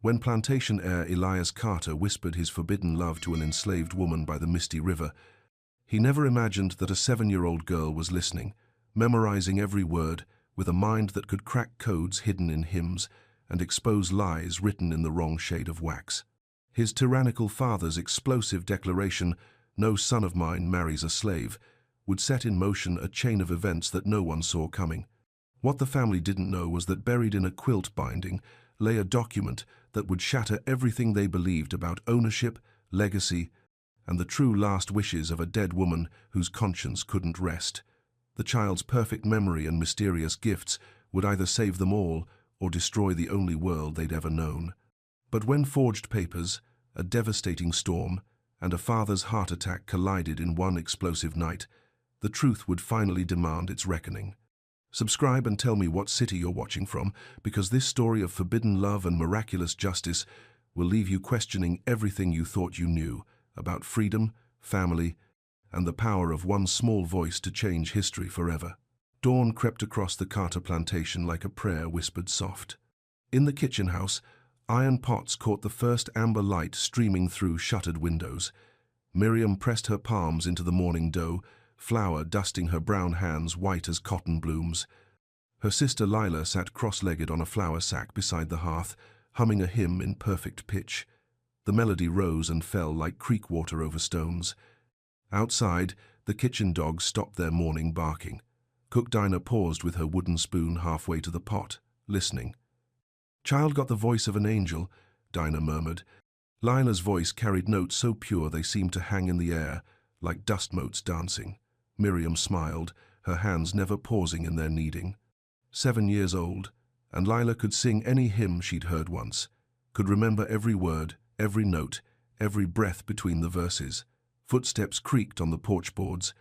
When plantation heir Elias Carter whispered his forbidden love to an enslaved woman by the misty river, he never imagined that a 7-year-old girl was listening, memorizing every word, with a mind that could crack codes hidden in hymns and expose lies written in the wrong shade of wax. His tyrannical father's explosive declaration, "No son of mine marries a slave," would set in motion a chain of events that no one saw coming. What the family didn't know was that buried in a quilt binding lay a document that would shatter everything they believed about ownership, legacy, and the true last wishes of a dead woman whose conscience couldn't rest. The child's perfect memory and mysterious gifts would either save them all or destroy the only world they'd ever known. But when forged papers, a devastating storm, and a father's heart attack collided in one explosive night, the truth would finally demand its reckoning. Subscribe and tell me what city you're watching from, because this story of forbidden love and miraculous justice will leave you questioning everything you thought you knew about freedom, family, and the power of one small voice to change history forever. Dawn crept across the Carter plantation like a prayer whispered soft. In the kitchen house, iron pots caught the first amber light streaming through shuttered windows. Miriam pressed her palms into the morning dough, flour dusting her brown hands white as cotton blooms. Her sister Lila sat cross-legged on a flour sack beside the hearth, humming a hymn in perfect pitch. The melody rose and fell like creek water over stones. Outside, the kitchen dogs stopped their morning barking. Cook Dinah paused with her wooden spoon halfway to the pot, listening. "Child got the voice of an angel," Dinah murmured. Lila's voice carried notes so pure they seemed to hang in the air, like dust motes dancing. Miriam smiled, her hands never pausing in their kneading. 7 years old, and Lila could sing any hymn she'd heard once, could remember every word, every note, every breath between the verses. Footsteps creaked on the porch boards.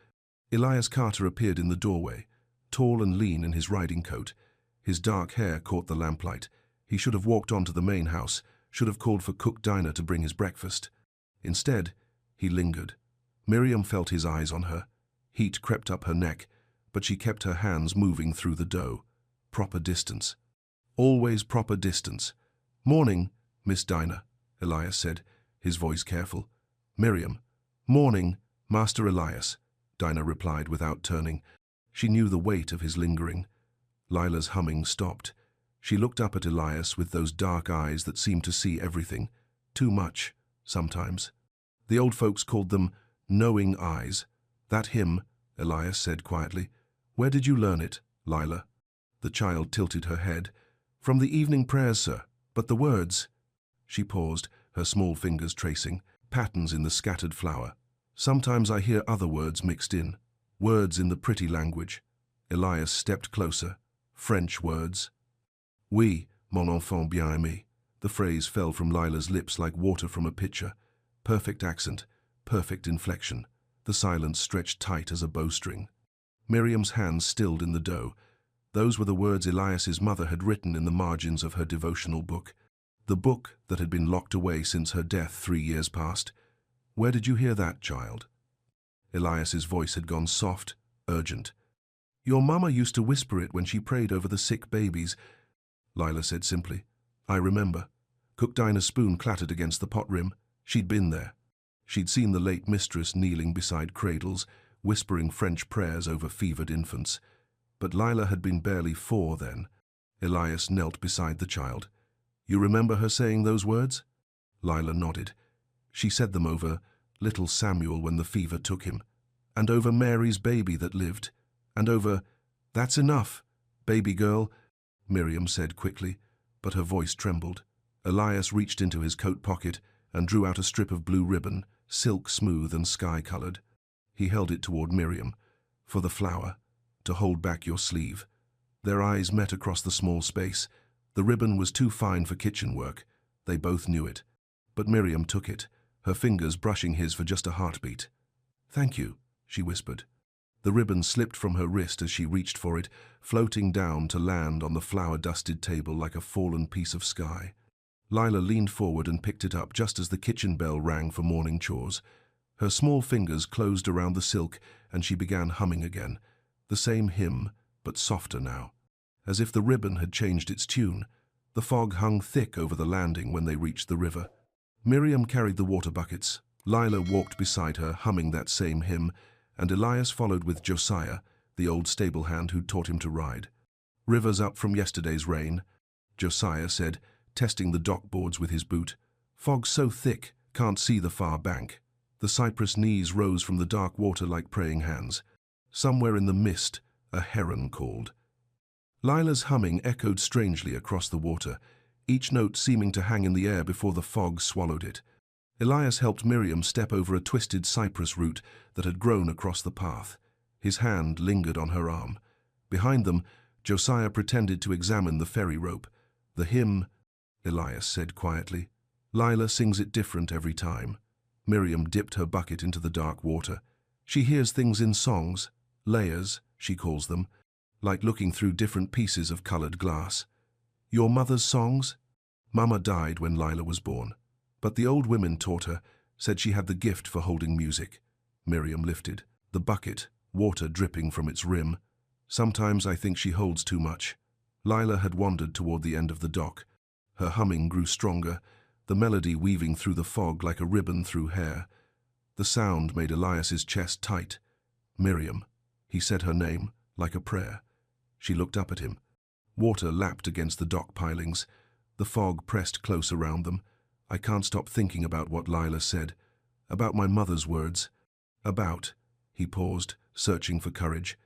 Elias Carter appeared in the doorway, tall and lean in his riding coat. His dark hair caught the lamplight. He should have walked on to the main house, should have called for Cook Dinah to bring his breakfast. Instead, he lingered. Miriam felt his eyes on her. Heat crept up her neck, but she kept her hands moving through the dough. Proper distance. Always proper distance. "Morning, Miss Dinah," Elias said, his voice careful. "Miriam." "Morning, Master Elias," Dinah replied without turning. She knew the weight of his lingering. Lila's humming stopped. She looked up at Elias with those dark eyes that seemed to see everything. Too much, sometimes. The old folks called them knowing eyes. "That hymn," Elias said quietly. "Where did you learn it, Lila?" The child tilted her head. "From the evening prayers, sir. But the words—" She paused, her small fingers tracing patterns in the scattered flour. "Sometimes I hear other words mixed in. Words in the pretty language." Elias stepped closer. "French words." "Oui, mon enfant bien-aimé." The phrase fell from Lila's lips like water from a pitcher. Perfect accent, perfect inflection. The silence stretched tight as a bowstring. Miriam's hands stilled in the dough. Those were the words Elias's mother had written in the margins of her devotional book. The book that had been locked away since her death 3 years past. "Where did you hear that, child?" Elias's voice had gone soft, urgent. "Your mama used to whisper it when she prayed over the sick babies," Lila said simply. "I remember." Cook Dinah's spoon clattered against the pot rim. She'd been there. She'd seen the late mistress kneeling beside cradles, whispering French prayers over fevered infants. But Lila had been barely 4 then. Elias knelt beside the child. "You remember her saying those words?" Lila nodded. She said them over little Samuel when the fever took him, and over Mary's baby that lived, and over— "That's enough, baby girl," Miriam said quickly, but her voice trembled. Elias reached into his coat pocket and drew out a strip of blue ribbon, silk smooth and sky-colored. He held it toward Miriam. "For the flower, to hold back your sleeve." Their eyes met across the small space. The ribbon was too fine for kitchen work. They both knew it. But Miriam took it, her fingers brushing his for just a heartbeat. "Thank you," she whispered. The ribbon slipped from her wrist as she reached for it, floating down to land on the flour-dusted table like a fallen piece of sky. Lila leaned forward and picked it up just as the kitchen bell rang for morning chores. Her small fingers closed around the silk and she began humming again. The same hymn, but softer now. As if the ribbon had changed its tune. The fog hung thick over the landing when they reached the river. Miriam carried the water buckets. Lila walked beside her, humming that same hymn, and Elias followed with Josiah, the old stable hand who'd taught him to ride. "River's up from yesterday's rain," Josiah said, testing the dock boards with his boot. "Fog so thick, can't see the far bank." The cypress knees rose from the dark water like praying hands. Somewhere in the mist, a heron called. Lila's humming echoed strangely across the water, each note seeming to hang in the air before the fog swallowed it. Elias helped Miriam step over a twisted cypress root that had grown across the path. His hand lingered on her arm. Behind them, Josiah pretended to examine the ferry rope. "The hymn," Elias said quietly. "Lila sings it different every time." Miriam dipped her bucket into the dark water. "She hears things in songs, layers, she calls them, like looking through different pieces of colored glass." "Your mother's songs?" "Mama died when Lila was born. But the old women taught her, said she had the gift for holding music." Miriam lifted the bucket, water dripping from its rim. "Sometimes I think she holds too much." Lila had wandered toward the end of the dock. Her humming grew stronger, the melody weaving through the fog like a ribbon through hair. The sound made Elias's chest tight. "Miriam." He said her name, like a prayer. She looked up at him. Water lapped against the dock pilings. The fog pressed close around them. "I can't stop thinking about what Lila said. About my mother's words. About," he paused, searching for courage,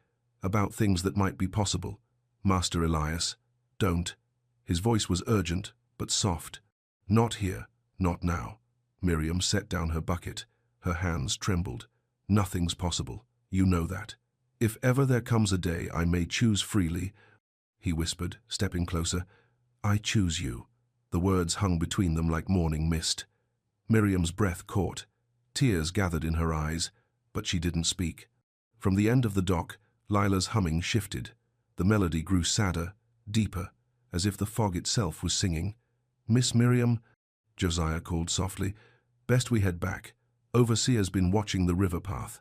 "about things that might be possible. Master Elias, don't." His voice was urgent, but soft. "Not here, not now." Miriam set down her bucket. Her hands trembled. "Nothing's possible. You know that. If ever there comes a day I may choose freely," he whispered, stepping closer, "I choose you." The words hung between them like morning mist. Miriam's breath caught. Tears gathered in her eyes, but she didn't speak. From the end of the dock, Lila's humming shifted. The melody grew sadder, deeper, as if the fog itself was singing. "Miss Miriam," Josiah called softly, "best we head back. Overseer's been watching the river path."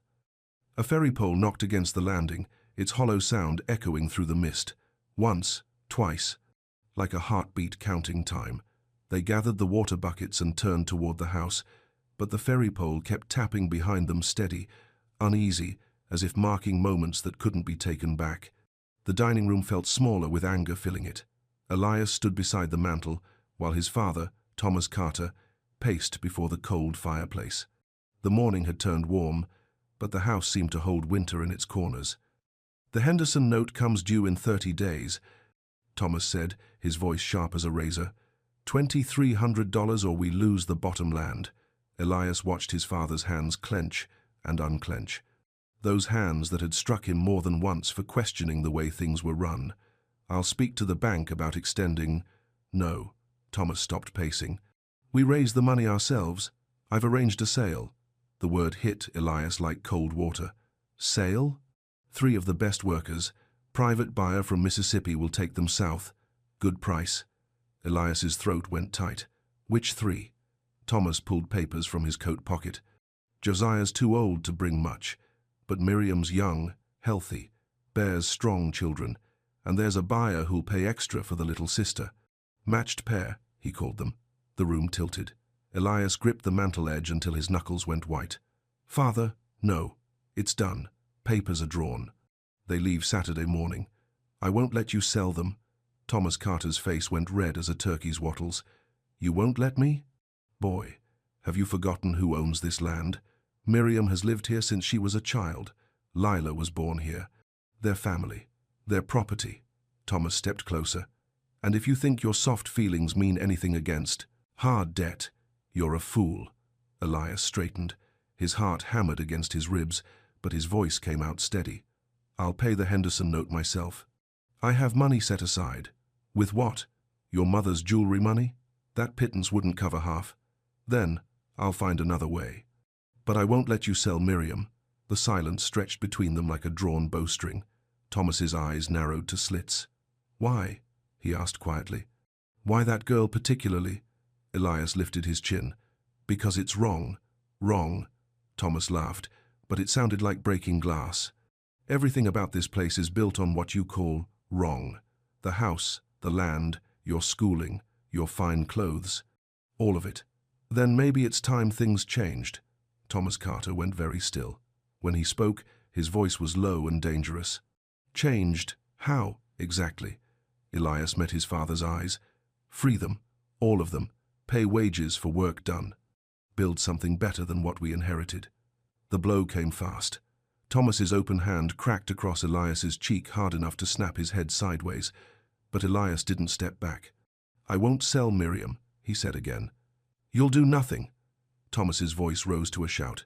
A ferry pole knocked against the landing, its hollow sound echoing through the mist. Once, twice, like a heartbeat counting time. They gathered the water buckets and turned toward the house, but the ferry pole kept tapping behind them steady, uneasy, as if marking moments that couldn't be taken back. The dining room felt smaller with anger filling it. Elias stood beside the mantel, while his father, Thomas Carter, paced before the cold fireplace. The morning had turned warm, but the house seemed to hold winter in its corners. "The Henderson note comes due in 30 days, Thomas said, his voice sharp as a razor. $2,300 or we lose the bottom land." Elias watched his father's hands clench and unclench. Those hands that had struck him more than once for questioning the way things were run. "I'll speak to the bank about extending—" "No." Thomas stopped pacing. "We raise the money ourselves. I've arranged a sale." The word hit Elias like cold water. "Sale?" "3 of the best workers. Private buyer from Mississippi will take them south. Good price." Elias's throat went tight. "Which 3? Thomas pulled papers from his coat pocket. "Josiah's too old to bring much, but Miriam's young, healthy, bears strong children, and there's a buyer who'll pay extra for the little sister. Matched pair," he called them. The room tilted. Elias gripped the mantel edge until his knuckles went white. "Father, no. It's done. Papers are drawn. They leave Saturday morning. I won't let you sell them." Thomas Carter's face went red as a turkey's wattles. "You won't let me? Boy, have you forgotten who owns this land? Miriam has lived here since she was a child. Lila was born here. Their family. Their property." Thomas stepped closer. "And if you think your soft feelings mean anything against hard debt, you're a fool." Elias straightened. His heart hammered against his ribs, but his voice came out steady. "I'll pay the Henderson note myself. I have money set aside." "With what? Your mother's jewelry money? That pittance wouldn't cover half. Then I'll find another way. But I won't let you sell Miriam." The silence stretched between them like a drawn bowstring. Thomas's eyes narrowed to slits. "Why?" he asked quietly. "Why that girl particularly?" Elias lifted his chin. "Because it's wrong." "Wrong?" Thomas laughed, but it sounded like breaking glass. "Everything about this place is built on what you call wrong. The house, the land, your schooling, your fine clothes, all of it. Then maybe it's time things changed. Thomas Carter went very still. When he spoke, his voice was low and dangerous. Changed? How, exactly? Elias met his father's eyes. Free them, all of them. Pay wages for work done. Build something better than what we inherited. The blow came fast. Thomas's open hand cracked across Elias's cheek hard enough to snap his head sideways, but Elias didn't step back. I won't sell Miriam, he said again. You'll do nothing. Thomas's voice rose to a shout.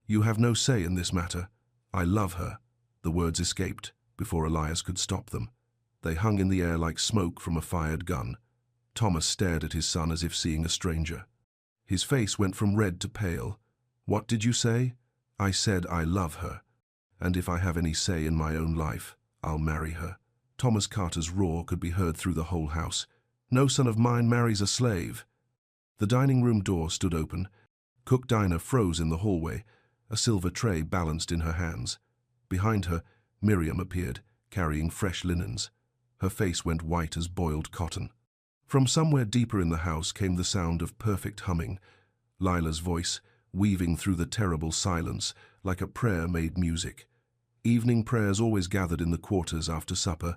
You have no say in this matter. I love her. The words escaped before Elias could stop them. They hung in the air like smoke from a fired gun. Thomas stared at his son as if seeing a stranger. His face went from red to pale. What did you say? I said I love her. And if I have any say in my own life, I'll marry her. Thomas Carter's roar could be heard through the whole house. No son of mine marries a slave. The dining room door stood open. Cook Dinah froze in the hallway, a silver tray balanced in her hands. Behind her, Miriam appeared, carrying fresh linens. Her face went white as boiled cotton. From somewhere deeper in the house came the sound of perfect humming. Lila's voice, weaving through the terrible silence, like a prayer made music. Evening prayers always gathered in the quarters after supper.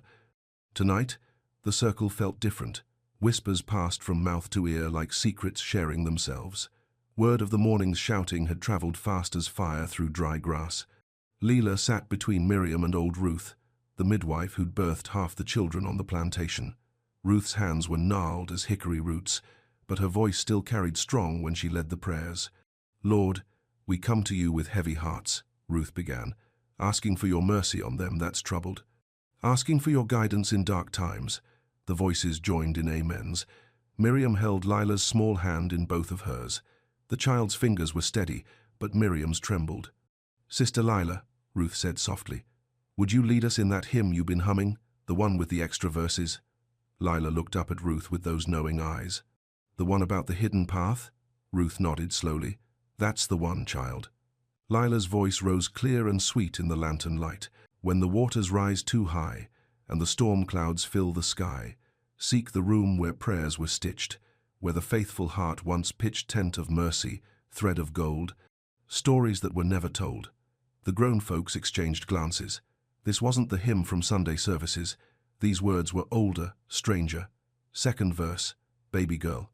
Tonight, the circle felt different. Whispers passed from mouth to ear like secrets sharing themselves. Word of the morning's shouting had traveled fast as fire through dry grass. Leela sat between Miriam and old Ruth, the midwife who'd birthed half the children on the plantation. Ruth's hands were gnarled as hickory roots, but her voice still carried strong when she led the prayers. Lord, we come to you with heavy hearts, Ruth began, asking for your mercy on them that's troubled, asking for your guidance in dark times. The voices joined in amens. Miriam held Lila's small hand in both of hers. The child's fingers were steady, but Miriam's trembled. Sister Lila, Ruth said softly, would you lead us in that hymn you've been humming, the one with the extra verses? Lila looked up at Ruth with those knowing eyes. The one about the hidden path? Ruth nodded slowly. That's the one, child. Lila's voice rose clear and sweet in the lantern light. When the waters rise too high, and the storm clouds fill the sky, seek the room where prayers were stitched, where the faithful heart once pitched tent of mercy, thread of gold, stories that were never told. The grown folks exchanged glances. This wasn't the hymn from Sunday services. These words were older, stranger. Second verse, baby girl.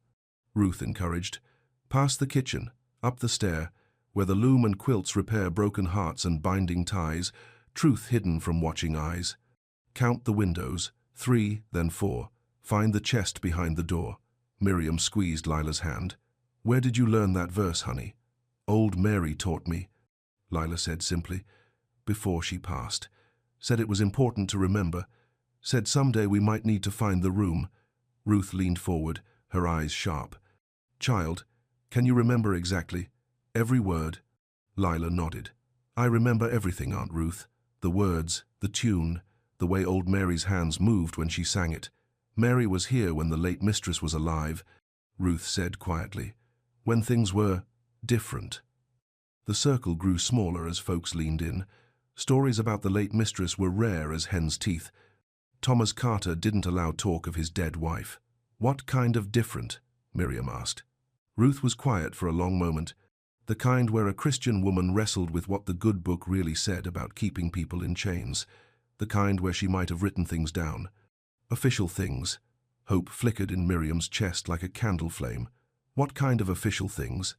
Ruth encouraged. Past the kitchen, up the stair, where the loom and quilts repair broken hearts and binding ties, truth hidden from watching eyes. Count the windows, 3, then 4. Find the chest behind the door. Miriam squeezed Lila's hand. Where did you learn that verse, honey? Old Mary taught me, Lila said simply, before she passed. Said it was important to remember. Said someday we might need to find the room. Ruth leaned forward, her eyes sharp. Child, can you remember exactly? Every word? Lila nodded. I remember everything, Aunt Ruth. The words, the tune, the way old Mary's hands moved when she sang it. Mary was here when the late mistress was alive, Ruth said quietly, when things were different. The circle grew smaller as folks leaned in. Stories about the late mistress were rare as hen's teeth. Thomas Carter didn't allow talk of his dead wife. What kind of different? Miriam asked. Ruth was quiet for a long moment, the kind where a Christian woman wrestled with what the good book really said about keeping people in chains, the kind where she might have written things down. Official things. Hope flickered in Miriam's chest like a candle flame. What kind of official things?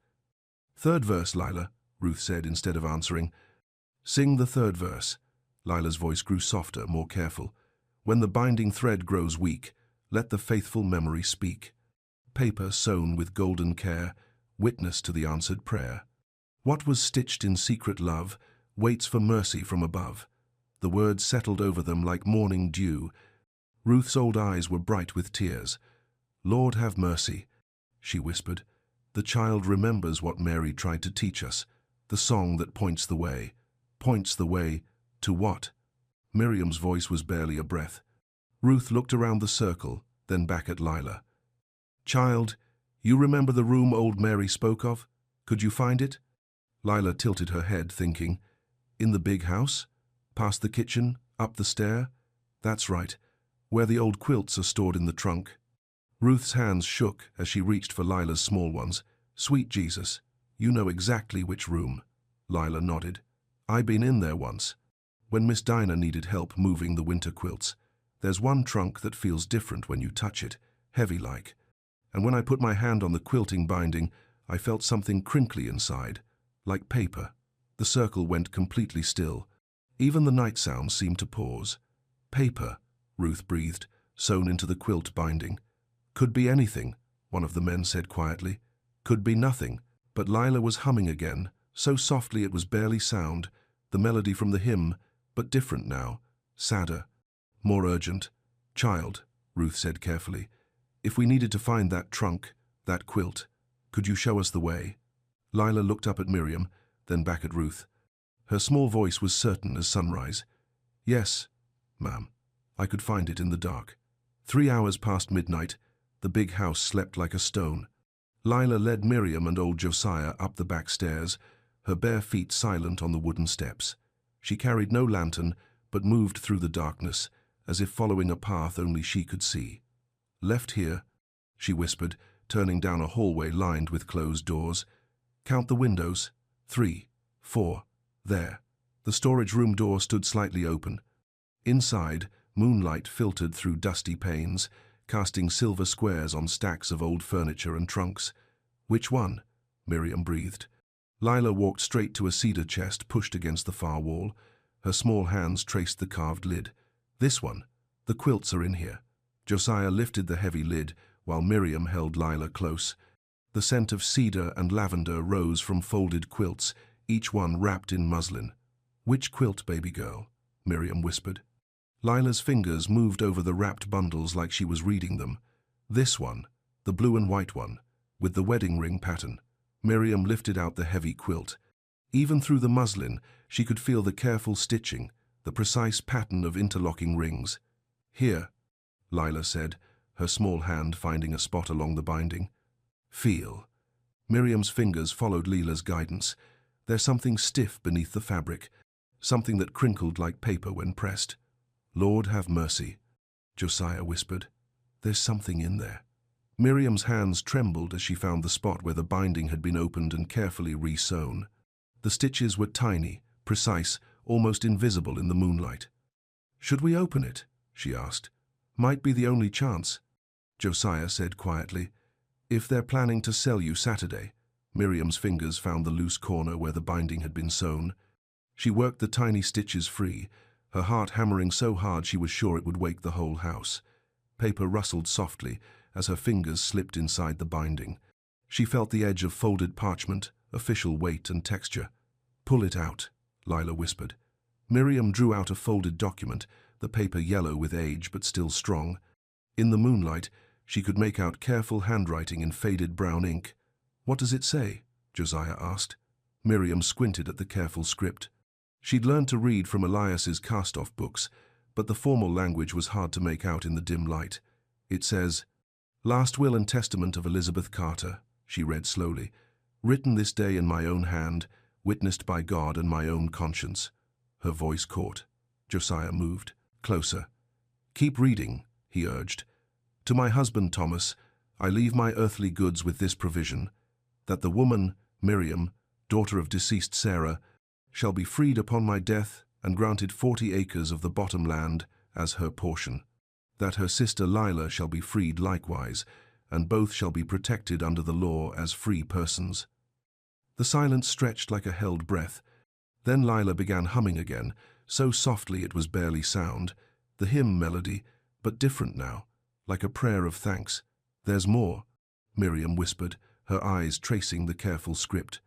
Third verse, Lila, Ruth said instead of answering. Sing the third verse. Lila's voice grew softer, more careful. When the binding thread grows weak, let the faithful memory speak. Paper sewn with golden care, witness to the answered prayer. What was stitched in secret love waits for mercy from above. The words settled over them like morning dew. Ruth's old eyes were bright with tears. Lord have mercy, she whispered. The child remembers what Mary tried to teach us, the song that points the way. Points the way to what? Miriam's voice was barely a breath. Ruth looked around the circle, then back at Lila. Child, you remember the room old Mary spoke of? Could you find it? Lila tilted her head, thinking. In the big house? Past the kitchen? Up the stair? That's right, where the old quilts are stored in the trunk. Ruth's hands shook as she reached for Lila's small ones. "Sweet Jesus, you know exactly which room." Lila nodded. "I been in there once. When Miss Dinah needed help moving the winter quilts. There's one trunk that feels different when you touch it, heavy-like. And when I put my hand on the quilting binding, I felt something crinkly inside, like paper." The circle went completely still. Even the night sounds seemed to pause. "Paper," Ruth breathed, sewn into the quilt binding. "Could be anything," one of the men said quietly. "Could be nothing." But Lila was humming again, so softly it was barely sound, the melody from the hymn, but different now, sadder, more urgent. "Child," Ruth said carefully, "if we needed to find that trunk, that quilt, could you show us the way?" Lila looked up at Miriam, then back at Ruth. Her small voice was certain as sunrise. "Yes, ma'am, I could find it in the dark." 3 hours past midnight, the big house slept like a stone. Lila led Miriam and old Josiah up the back stairs, her bare feet silent on the wooden steps. She carried no lantern, but moved through the darkness, as if following a path only she could see. "Left here," she whispered, turning down a hallway lined with closed doors. "Count the windows. 3, 4, there." The storage room door stood slightly open. Inside, moonlight filtered through dusty panes, casting silver squares on stacks of old furniture and trunks. "Which one?" Miriam breathed. Lila walked straight to a cedar chest pushed against the far wall. Her small hands traced the carved lid. "This one. The quilts are in here." Josiah lifted the heavy lid, while Miriam held Lila close. The scent of cedar and lavender rose from folded quilts, each one wrapped in muslin. "Which quilt, baby girl?" Miriam whispered. Lila's fingers moved over the wrapped bundles like she was reading them. "This one, the blue and white one, with the wedding ring pattern." Miriam lifted out the heavy quilt. Even through the muslin, she could feel the careful stitching, the precise pattern of interlocking rings. "Here," Lila said, her small hand finding a spot along the binding. "Feel." Miriam's fingers followed Lila's guidance. There's something stiff beneath the fabric, something that crinkled like paper when pressed. "Lord have mercy," Josiah whispered. "There's something in there." Miriam's hands trembled as she found the spot where the binding had been opened and carefully re-sewn. The stitches were tiny, precise, almost invisible in the moonlight. "Should we open it?" she asked. "Might be the only chance," Josiah said quietly. "If they're planning to sell you Saturday." Miriam's fingers found the loose corner where the binding had been sewn. She worked the tiny stitches free, her heart hammering so hard she was sure it would wake the whole house. Paper rustled softly as her fingers slipped inside the binding. She felt the edge of folded parchment, official weight and texture. "Pull it out," Lila whispered. Miriam drew out a folded document, the paper yellow with age but still strong. In the moonlight, she could make out careful handwriting in faded brown ink. "What does it say?" Josiah asked. Miriam squinted at the careful script. She'd learned to read from Elias's cast-off books, but the formal language was hard to make out in the dim light. It says, "Last will and testament of Elizabeth Carter," she read slowly, "written this day in my own hand, witnessed by God and my own conscience." Her voice caught. Josiah moved closer. "Keep reading," he urged. "To my husband Thomas, I leave my earthly goods with this provision, that the woman, Miriam, daughter of deceased Sarah, shall be freed upon my death and granted 40 acres of the bottom land as her portion. That her sister Lila shall be freed likewise, and both shall be protected under the law as free persons." The silence stretched like a held breath. Then Lila began humming again, so softly it was barely sound, the hymn melody, but different now, like a prayer of thanks. "There's more," Miriam whispered, her eyes tracing the careful script.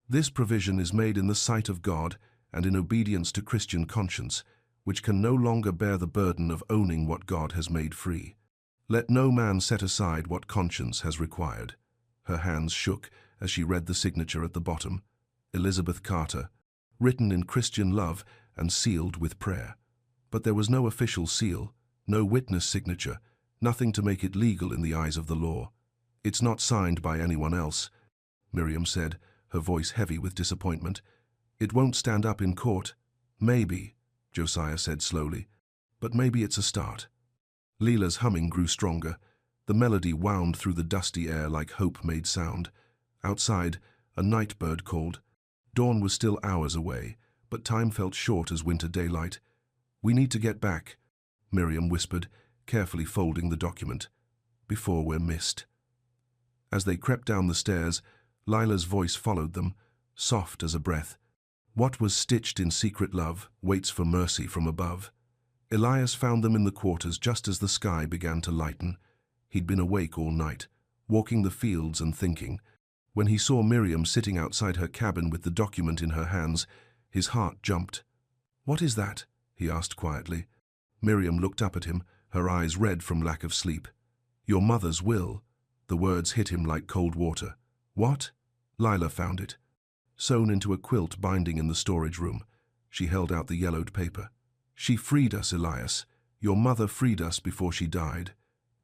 "This provision is made in the sight of God and in obedience to Christian conscience, which can no longer bear the burden of owning what God has made free. Let no man set aside what conscience has required." Her hands shook as she read the signature at the bottom. Elizabeth Carter, written in Christian love and sealed with prayer. But there was no official seal, no witness signature, nothing to make it legal in the eyes of the law. "It's not signed by anyone else," Miriam said, her voice heavy with disappointment. "It won't stand up in court." "Maybe," Josiah said slowly, "but maybe it's a start." Lila's humming grew stronger. The melody wound through the dusty air like hope made sound. Outside, a night bird called. Dawn was still hours away, but time felt short as winter daylight. "We need to get back," Miriam whispered, carefully folding the document, "before we're missed." As they crept down the stairs, Lila's voice followed them, soft as a breath. "What was stitched in secret love waits for mercy from above." Elias found them in the quarters just as the sky began to lighten. He'd been awake all night, walking the fields and thinking. When he saw Miriam sitting outside her cabin with the document in her hands, his heart jumped. "What is that?" he asked quietly. Miriam looked up at him, her eyes red from lack of sleep. "Your mother's will." The words hit him like cold water. "What?" Lila found it, sewn into a quilt binding in the storage room. She held out the yellowed paper. "She freed us, Elias. Your mother freed us before she died."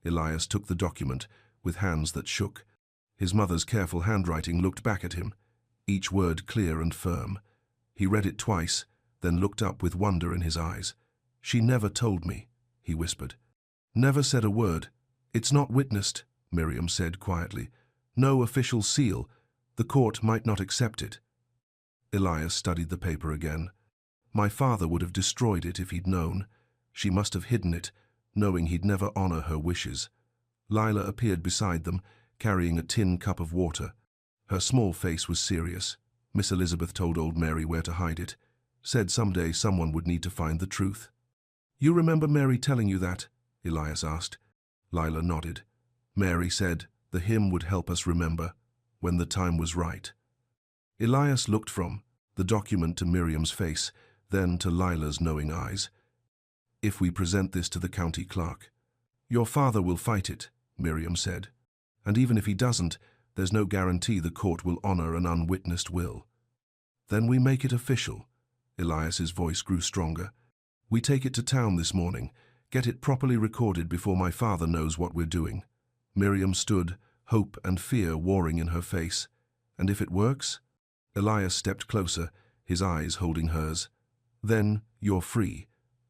Elias took the document, with hands that shook. His mother's careful handwriting looked back at him, each word clear and firm. He read it twice, then looked up with wonder in his eyes. "She never told me," he whispered. "Never said a word." "It's not witnessed," Miriam said quietly. "No official seal. The court might not accept it." Elias studied the paper again. "My father would have destroyed it if he'd known. She must have hidden it, knowing he'd never honor her wishes." Lila appeared beside them, carrying a tin cup of water. Her small face was serious. Miss Elizabeth told old Mary where to hide it. Said someday someone would need to find the truth. "You remember Mary telling you that?" Elias asked. Lila nodded. "Mary said the hymn would help us remember when the time was right." Elias looked from the document to Miriam's face, then to Lila's knowing eyes. "If we present this to the county clerk." "Your father will fight it," Miriam said. "And even if he doesn't, there's no guarantee the court will honor an unwitnessed will." "Then we make it official." Elias's voice grew stronger. "We take it to town this morning, get it properly recorded before my father knows what we're doing." Miriam stood, hope and fear warring in her face. "And if it works?" Elias stepped closer, his eyes holding hers. "Then you're free,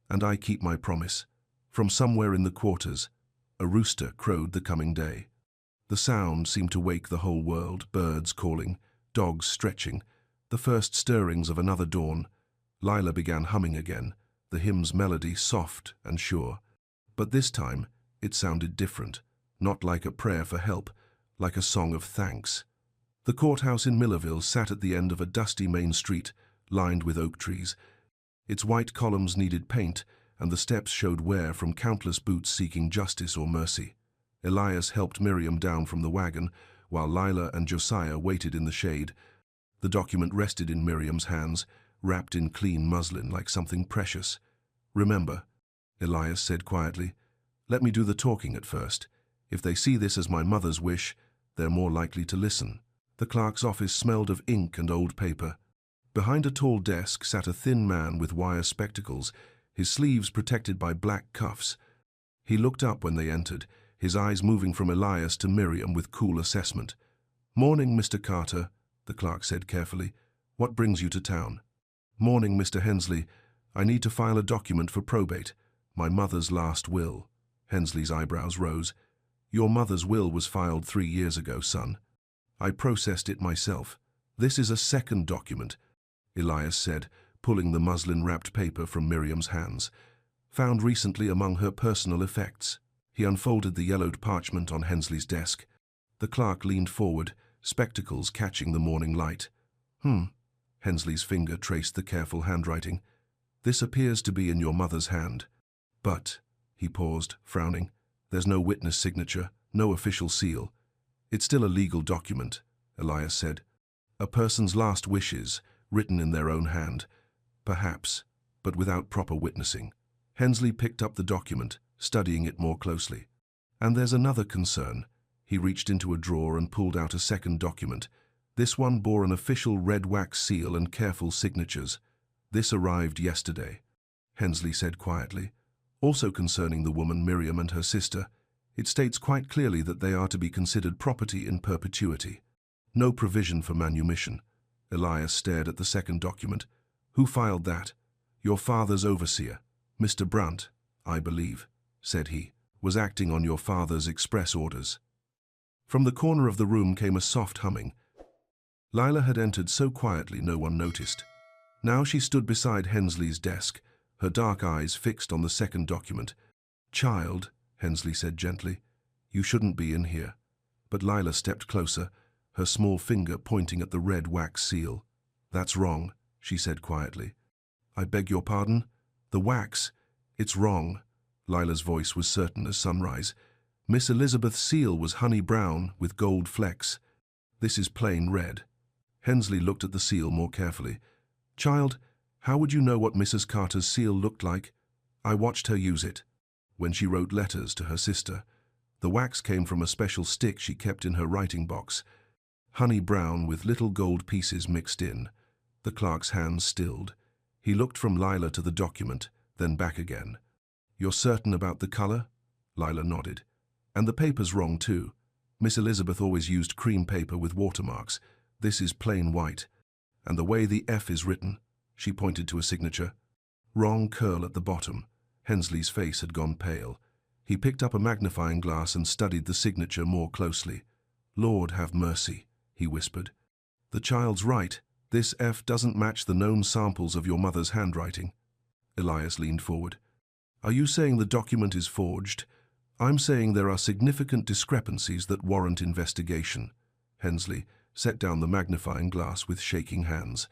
and I keep my promise." From somewhere in the quarters, a rooster crowed the coming day. The sound seemed to wake the whole world, birds calling, dogs stretching, the first stirrings of another dawn. Lila began humming again, the hymn's melody soft and sure. But this time, it sounded different, not like a prayer for help, like a song of thanks. The courthouse in Millerville sat at the end of a dusty main street, lined with oak trees. Its white columns needed paint, and the steps showed wear from countless boots seeking justice or mercy. Elias helped Miriam down from the wagon, while Lila and Josiah waited in the shade. The document rested in Miriam's hands, wrapped in clean muslin like something precious. "Remember," Elias said quietly, "let me do the talking at first. If they see this as my mother's wish, they're more likely to listen." The clerk's office smelled of ink and old paper. Behind a tall desk sat a thin man with wire spectacles, his sleeves protected by black cuffs. He looked up when they entered, his eyes moving from Elias to Miriam with cool assessment. "Morning, Mr. Carter," the clerk said carefully. "What brings you to town?" "Morning, Mr. Hensley. I need to file a document for probate. My mother's last will." Hensley's eyebrows rose. "Your mother's will was filed 3 years ago, son. I processed it myself. This is a second document," Elias said, pulling the muslin-wrapped paper from Miriam's hands. "Found recently among her personal effects." He unfolded the yellowed parchment on Hensley's desk. The clerk leaned forward, spectacles catching the morning light. Hensley's finger traced the careful handwriting. "This appears to be in your mother's hand. But," he paused, frowning, "there's no witness signature, no official seal." "It's still a legal document," Elias said. "A person's last wishes, written in their own hand. Perhaps, but without proper witnessing." Hensley picked up the document, studying it more closely. "And there's another concern." He reached into a drawer and pulled out a second document. This one bore an official red wax seal and careful signatures. "This arrived yesterday," Hensley said quietly. "Also concerning the woman Miriam and her sister, it states quite clearly that they are to be considered property in perpetuity. No provision for manumission." Elias stared at the second document. "Who filed that?" "Your father's overseer, Mr. Brunt, I believe," said he. was acting on your father's express orders. From the corner of the room came a soft humming. Lila had entered so quietly no one noticed. Now she stood beside Hensley's desk, her dark eyes fixed on the second document. "Child," Hensley said gently, "you shouldn't be in here." But Lila stepped closer, her small finger pointing at the red wax seal. "That's wrong," she said quietly. "I beg your pardon? The wax? It's wrong." Lila's voice was certain as sunrise. "Miss Elizabeth's seal was honey brown with gold flecks. This is plain red." Hensley looked at the seal more carefully. "Child, how would you know what Mrs. Carter's seal looked like? I watched her use it when she wrote letters to her sister. The wax came from a special stick she kept in her writing box. Honey brown with little gold pieces mixed in." The clerk's hands stilled. He looked from Lila to the document, then back again. "You're certain about the color?" Lila nodded. "And the paper's wrong too. Miss Elizabeth always used cream paper with watermarks. This is plain white. And the way the F is written," she pointed to a signature. "Wrong curl at the bottom." Hensley's face had gone pale. He picked up a magnifying glass and studied the signature more closely. "Lord have mercy," he whispered. "The child's right. This F doesn't match the known samples of your mother's handwriting." Elias leaned forward. "Are you saying the document is forged?" "I'm saying there are significant discrepancies that warrant investigation." Hensley set down the magnifying glass with shaking hands.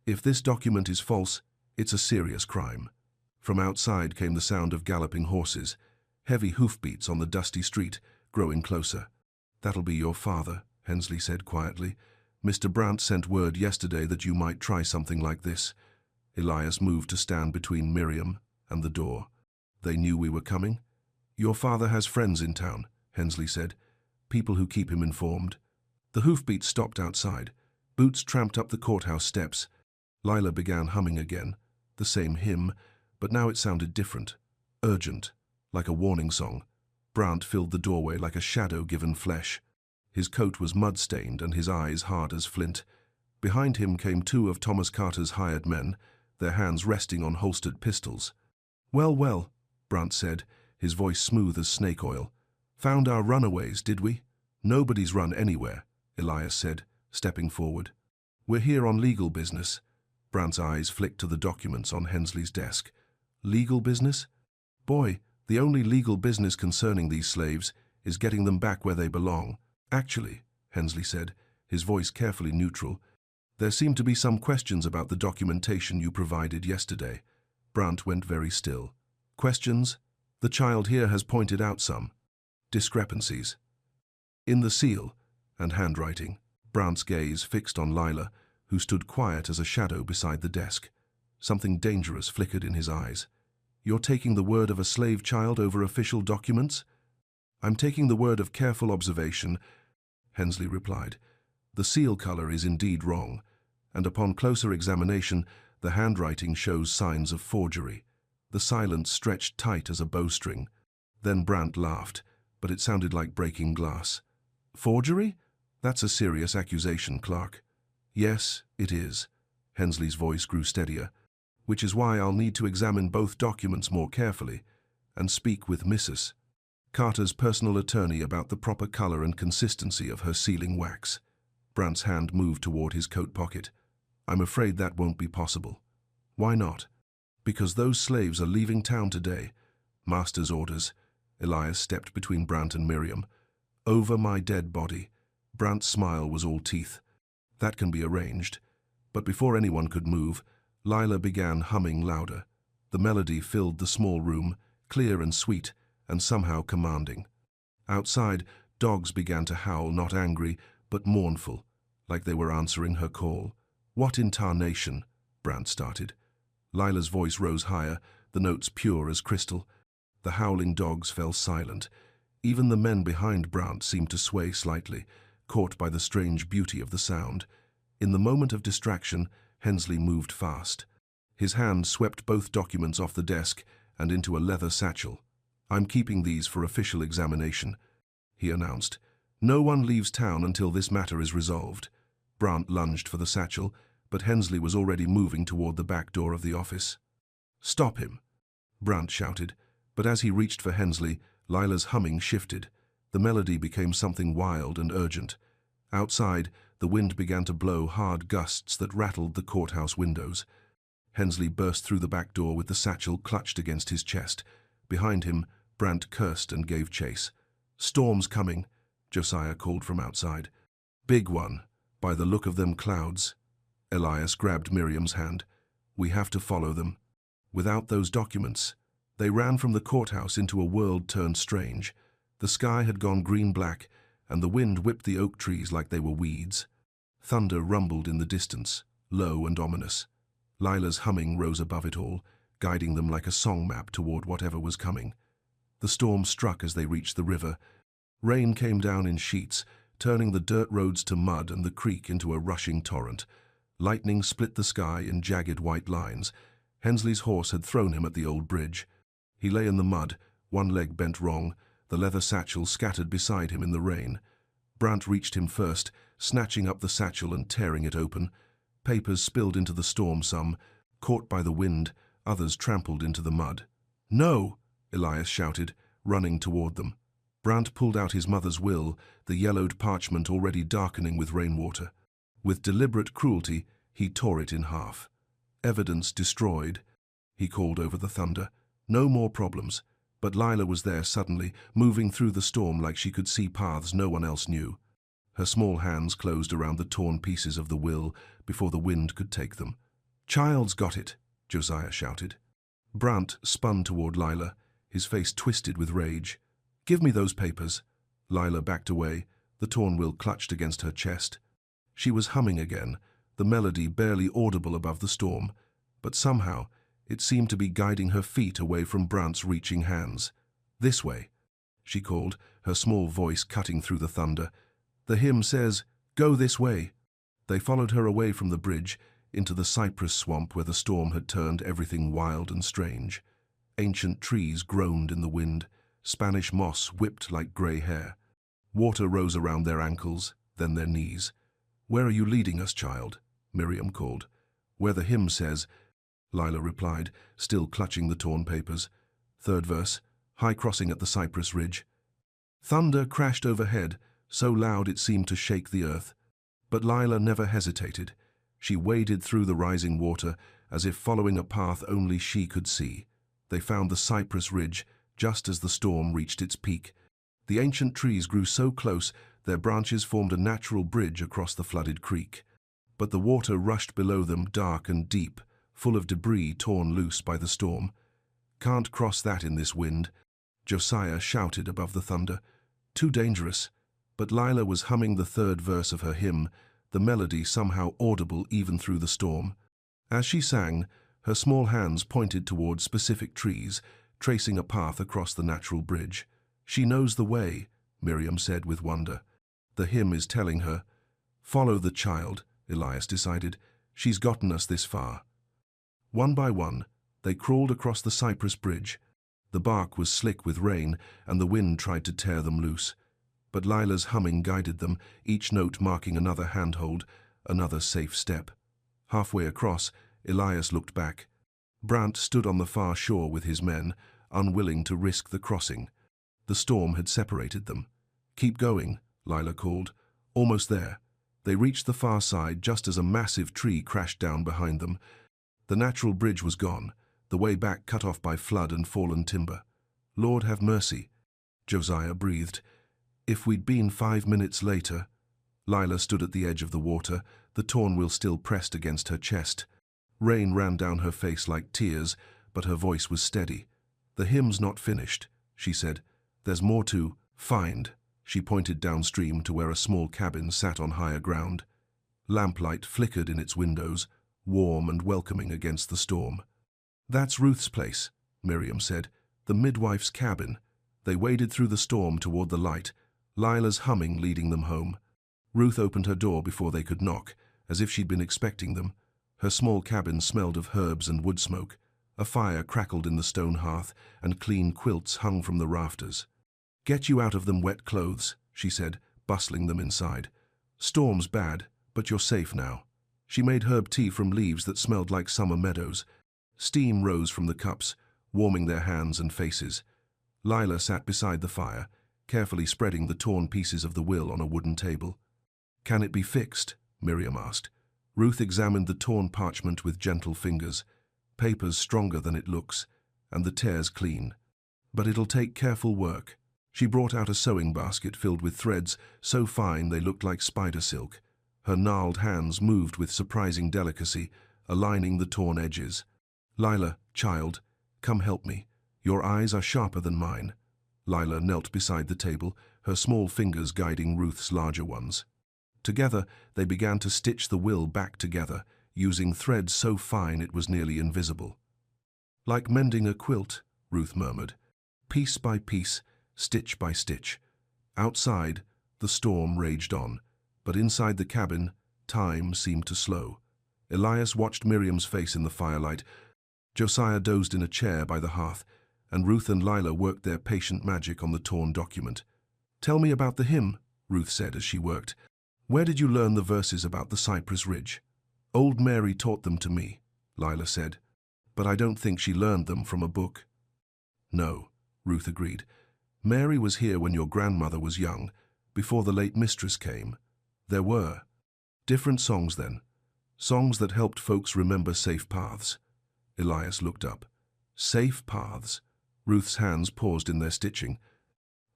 "If this document is false, it's a serious crime." From outside came the sound of galloping horses, heavy hoofbeats on the dusty street, growing closer. "That'll be your father," Hensley said quietly. "Mr. Brandt sent word yesterday that you might try something like this." Elias moved to stand between Miriam and the door. "They knew we were coming?" "Your father has friends in town," Hensley said. "People who keep him informed." The hoofbeats stopped outside. Boots tramped up the courthouse steps. Lila began humming again, the same hymn, but now it sounded different, urgent, like a warning song. Brandt filled the doorway like a shadow given flesh. His coat was mud-stained and his eyes hard as flint. Behind him came two of Thomas Carter's hired men, their hands resting on holstered pistols. "Well, well," Brandt said, his voice smooth as snake oil. "Found our runaways, did we?" "Nobody's run anywhere," Elias said, stepping forward. "We're here on legal business." Brandt's eyes flicked to the documents on Hensley's desk. "Legal business? Boy, the only legal business concerning these slaves is getting them back where they belong." "Actually," Hensley said, his voice carefully neutral, "there seem to be some questions about the documentation you provided yesterday." Brandt went very still. "Questions? The child here has pointed out some discrepancies in the seal and handwriting." Brandt's gaze fixed on Lila, who stood quiet as a shadow beside the desk. Something dangerous flickered in his eyes. "You're taking the word of a slave child over official documents?" "I'm taking the word of careful observation," Hensley replied. "The seal color is indeed wrong, and upon closer examination, the handwriting shows signs of forgery." The silence stretched tight as a bowstring. Then Brandt laughed, but it sounded like breaking glass. "Forgery? That's a serious accusation, Clark." "Yes, it is." Hensley's voice grew steadier. "Which is why I'll need to examine both documents more carefully and speak with Mrs. Carter's personal attorney about the proper color and consistency of her sealing wax." Brandt's hand moved toward his coat pocket. "I'm afraid that won't be possible." "Why not?" "Because those slaves are leaving town today. Master's orders." Elias stepped between Brandt and Miriam. "Over my dead body." Brandt's smile was all teeth. "That can be arranged." But before anyone could move, Lila began humming louder. The melody filled the small room, clear and sweet, and somehow commanding. Outside, dogs began to howl, not angry, but mournful, like they were answering her call. "What in tarnation?" Brandt started. Lila's voice rose higher, the notes pure as crystal. The howling dogs fell silent. Even the men behind Brandt seemed to sway slightly, caught by the strange beauty of the sound. In the moment of distraction, Hensley moved fast. His hand swept both documents off the desk and into a leather satchel. "I'm keeping these for official examination," he announced. "No one leaves town until this matter is resolved." Brandt lunged for the satchel, but Hensley was already moving toward the back door of the office. "Stop him!" Brandt shouted, but as he reached for Hensley, Lila's humming shifted. The melody became something wild and urgent. Outside, the wind began to blow hard gusts that rattled the courthouse windows. Hensley burst through the back door with the satchel clutched against his chest. Behind him, Brant cursed and gave chase. "Storm's coming," Josiah called from outside. "Big one. By the look of them clouds." Elias grabbed Miriam's hand. "We have to follow them." Without those documents, they ran from the courthouse into a world turned strange. The sky had gone green-black, and the wind whipped the oak trees like they were weeds. Thunder rumbled in the distance, low and ominous. Lila's humming rose above it all, guiding them like a song map toward whatever was coming. The storm struck as they reached the river. Rain came down in sheets, turning the dirt roads to mud and the creek into a rushing torrent. Lightning split the sky in jagged white lines. Hensley's horse had thrown him at the old bridge. He lay in the mud, one leg bent wrong, the leather satchel scattered beside him in the rain. Brant reached him first, snatching up the satchel and tearing it open. Papers spilled into the storm, some caught by the wind, others trampled into the mud. "No!" Elias shouted, running toward them. Brant pulled out his mother's will, the yellowed parchment already darkening with rainwater. With deliberate cruelty, he tore it in half. "Evidence destroyed," he called over the thunder. "No more problems." But Lila was there suddenly, moving through the storm like she could see paths no one else knew. Her small hands closed around the torn pieces of the will before the wind could take them. "Child's got it," Josiah shouted. Brant spun toward Lila, his face twisted with rage. "Give me those papers." Lila backed away, the torn will clutched against her chest. She was humming again, the melody barely audible above the storm, but somehow it seemed to be guiding her feet away from Brant's reaching hands. "This way," she called, her small voice cutting through the thunder. "The hymn says, 'Go this way.'" They followed her away from the bridge, into the cypress swamp where the storm had turned everything wild and strange. Ancient trees groaned in the wind, Spanish moss whipped like grey hair. Water rose around their ankles, then their knees. "Where are you leading us, child?" Miriam called. "Where the hymn says," Lila replied, still clutching the torn papers. Third verse, "High crossing at the cypress ridge." Thunder crashed overhead, so loud it seemed to shake the earth. But Lila never hesitated. She waded through the rising water, as if following a path only she could see. They found the cypress ridge, just as the storm reached its peak. The ancient trees grew so close, their branches formed a natural bridge across the flooded creek. But the water rushed below them, dark and deep, full of debris torn loose by the storm. "Can't cross that in this wind," Josiah shouted above the thunder. "Too dangerous." But Lila was humming the third verse of her hymn, the melody somehow audible even through the storm. As she sang, her small hands pointed toward specific trees, tracing a path across the natural bridge. "She knows the way," Miriam said with wonder. "The hymn is telling her." "Follow the child," Elias decided. "She's gotten us this far." One by one, they crawled across the cypress bridge. The bark was slick with rain, and the wind tried to tear them loose. But Lila's humming guided them, each note marking another handhold, another safe step. Halfway across, Elias looked back. Brant stood on the far shore with his men, unwilling to risk the crossing. The storm had separated them. "Keep going," Lila called. Almost there. They reached the far side just as a massive tree crashed down behind them. The natural bridge was gone, the way back cut off by flood and fallen timber. "Lord have mercy," Josiah breathed. "If we'd been 5 minutes later." Lila stood at the edge of the water, the torn will still pressed against her chest. Rain ran down her face like tears, but her voice was steady. "The hymn's not finished," she said. "There's more to find." She pointed downstream to where a small cabin sat on higher ground. Lamplight flickered in its windows, warm and welcoming against the storm. "That's Ruth's place," Miriam said. "The midwife's cabin." They waded through the storm toward the light, Lila's humming leading them home. Ruth opened her door before they could knock, as if she'd been expecting them. Her small cabin smelled of herbs and wood smoke. A fire crackled in the stone hearth, and clean quilts hung from the rafters. "Get you out of them wet clothes," she said, bustling them inside. "Storm's bad, but you're safe now." She made herb tea from leaves that smelled like summer meadows. Steam rose from the cups, warming their hands and faces. Lila sat beside the fire, carefully spreading the torn pieces of the will on a wooden table. "Can it be fixed?" Miriam asked. Ruth examined the torn parchment with gentle fingers. "Paper's stronger than it looks, and the tear's clean. But it'll take careful work." She brought out a sewing basket filled with threads so fine they looked like spider silk. Her gnarled hands moved with surprising delicacy, aligning the torn edges. "Lila, child, come help me. Your eyes are sharper than mine." Lila knelt beside the table, her small fingers guiding Ruth's larger ones. Together, they began to stitch the will back together, using thread so fine it was nearly invisible. "Like mending a quilt," Ruth murmured. "Piece by piece, stitch by stitch." Outside, the storm raged on, but inside the cabin, time seemed to slow. Elias watched Miriam's face in the firelight. Josiah dozed in a chair by the hearth, and Ruth and Lila worked their patient magic on the torn document. "Tell me about the hymn," Ruth said as she worked. "Where did you learn the verses about the Cypress Ridge?" "Old Mary taught them to me," Lila said, "but I don't think she learned them from a book." "No," Ruth agreed. "Mary was here when your grandmother was young, before the late mistress came. There were different songs then, songs that helped folks remember safe paths." Elias looked up. "Safe paths?" Ruth's hands paused in their stitching.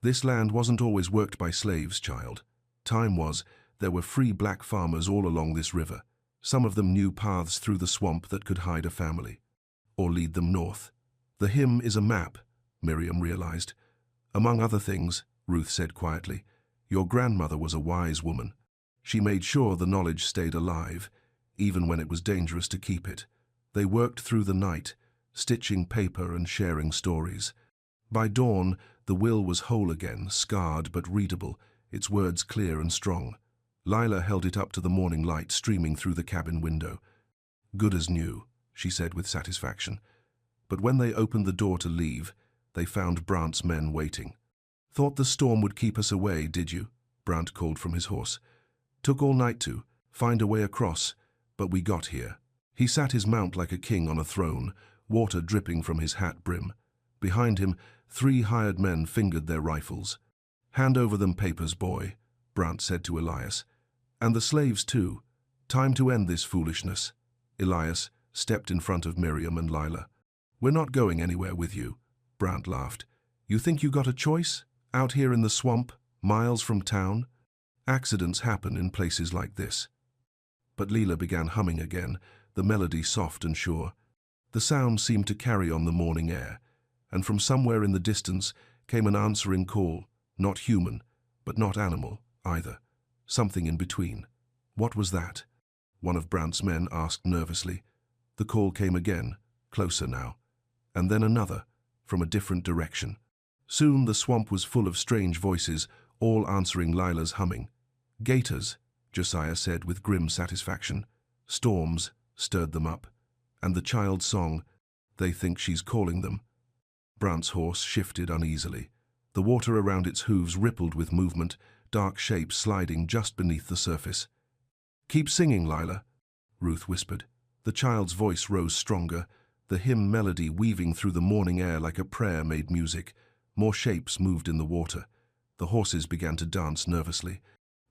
"This land wasn't always worked by slaves, child. Time was. There were free black farmers all along this river. Some of them knew paths through the swamp that could hide a family, or lead them north. The hymn is a map," Miriam realized. "Among other things," Ruth said quietly, "your grandmother was a wise woman. She made sure the knowledge stayed alive, even when it was dangerous to keep it. They worked through the night, stitching paper and sharing stories. By dawn, the will was whole again, scarred but readable, its words clear and strong." Lila held it up to the morning light streaming through the cabin window. "Good as new," she said with satisfaction. But when they opened the door to leave, they found Brant's men waiting. "Thought the storm would keep us away, did you?" Brant called from his horse. "Took all night to find a way across, but we got here." He sat his mount like a king on a throne, water dripping from his hat brim. Behind him, 3 hired men fingered their rifles. "Hand over them papers, boy," Brant said to Elias. "And the slaves too. Time to end this foolishness." Elias stepped in front of Miriam and Lila. "We're not going anywhere with you," Brant laughed. "You think you got a choice? Out here in the swamp, miles from town? Accidents happen in places like this." But Lila began humming again, the melody soft and sure. The sound seemed to carry on the morning air, and from somewhere in the distance came an answering call, not human, but not animal either, something in between. "What was that?" one of Brant's men asked nervously. The call came again, closer now, and then another, from a different direction. Soon the swamp was full of strange voices, all answering Lila's humming. "Gators," Josiah said with grim satisfaction. "Storms," stirred them up. And the child's song, "They think she's calling them." Brant's horse shifted uneasily. The water around its hooves rippled with movement, dark shapes sliding just beneath the surface. "Keep singing, Lila," Ruth whispered. The child's voice rose stronger, the hymn melody weaving through the morning air like a prayer made music. More shapes moved in the water. The horses began to dance nervously.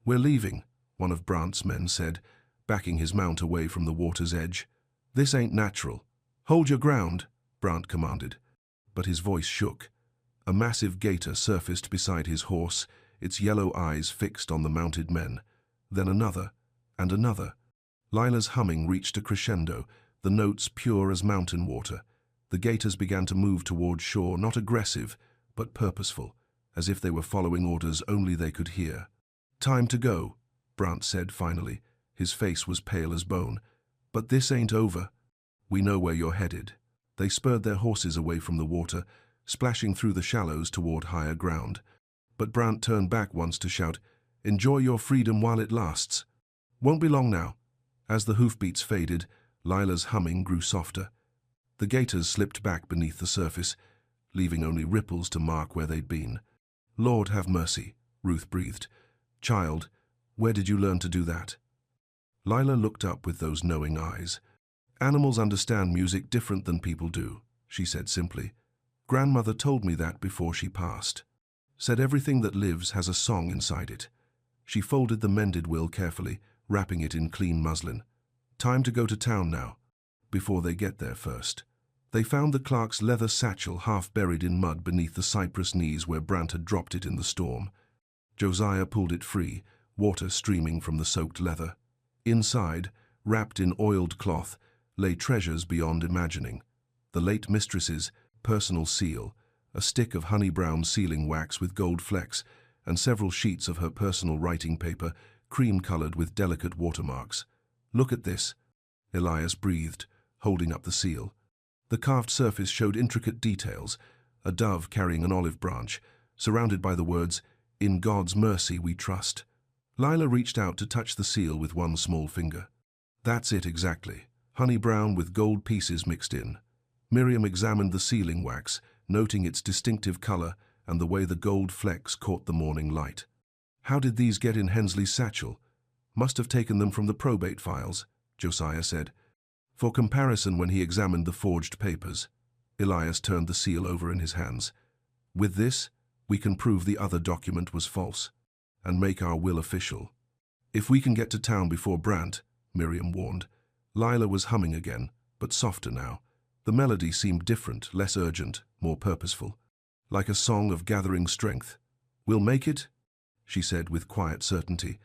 "We're leaving," one of Brant's men said, backing his mount away from the water's edge. "This ain't natural." "Hold your ground," Brant commanded. But his voice shook. A massive gator surfaced beside his horse, its yellow eyes fixed on the mounted men. Then another, and another. Lila's humming reached a crescendo, the notes pure as mountain water. The gators began to move toward shore, not aggressive, but purposeful, as if they were following orders only they could hear. "Time to go," Brant said finally. His face was pale as bone. "But this ain't over. We know where you're headed." They spurred their horses away from the water, splashing through the shallows toward higher ground. But Brant turned back once to shout, "Enjoy your freedom while it lasts." "Won't be long now." As the hoofbeats faded, Lila's humming grew softer. The gators slipped back beneath the surface, leaving only ripples to mark where they'd been. "Lord have mercy," Ruth breathed. "Child, where did you learn to do that?" Lila looked up with those knowing eyes. "Animals understand music different than people do," she said simply. Grandmother told me that before she passed. Said everything that lives has a song inside it. She folded the mended will carefully, wrapping it in clean muslin. Time to go to town now. Before they get there first. They found the clerk's leather satchel half buried in mud beneath the cypress knees where Brant had dropped it in the storm. Josiah pulled it free, water streaming from the soaked leather. Inside, wrapped in oiled cloth, lay treasures beyond imagining. The late mistress's personal seal, a stick of honey-brown sealing wax with gold flecks, and several sheets of her personal writing paper, cream-colored with delicate watermarks. "Look at this," Elias breathed, holding up the seal. The carved surface showed intricate details, a dove carrying an olive branch, surrounded by the words, "In God's mercy we trust." Lila reached out to touch the seal with one small finger. "That's it exactly, honey brown with gold pieces mixed in." Miriam examined the sealing wax, noting its distinctive color and the way the gold flecks caught the morning light. "How did these get in Hensley's satchel?" "Must have taken them from the probate files," Josiah said. For comparison when he examined the forged papers. Elias turned the seal over in his hands. "With this, we can prove the other document was false, and make our will official. If we can get to town before Brant," Miriam warned. Lila was humming again, but softer now. The melody seemed different, less urgent, more purposeful. Like a song of gathering strength. "We'll make it," she said with quiet certainty.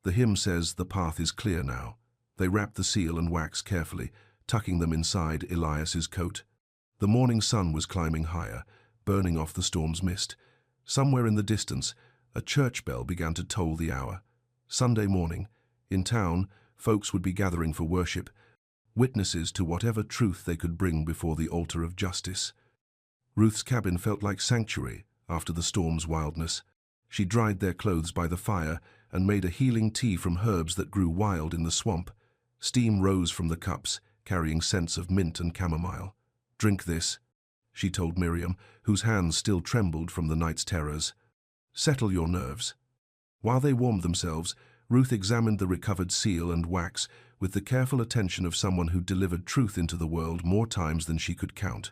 "The hymn says the path is clear now." They wrapped the seal and wax carefully, tucking them inside Elias's coat. The morning sun was climbing higher, burning off the storm's mist. Somewhere in the distance, a church bell began to toll the hour. Sunday morning, in town, folks would be gathering for worship, witnesses to whatever truth they could bring before the altar of justice. Ruth's cabin felt like sanctuary after the storm's wildness. She dried their clothes by the fire and made a healing tea from herbs that grew wild in the swamp. Steam rose from the cups, carrying scents of mint and chamomile. "Drink this," she told Miriam, whose hands still trembled from the night's terrors. "Settle your nerves." While they warmed themselves, Ruth examined the recovered seal and wax with the careful attention of someone who delivered truth into the world more times than she could count.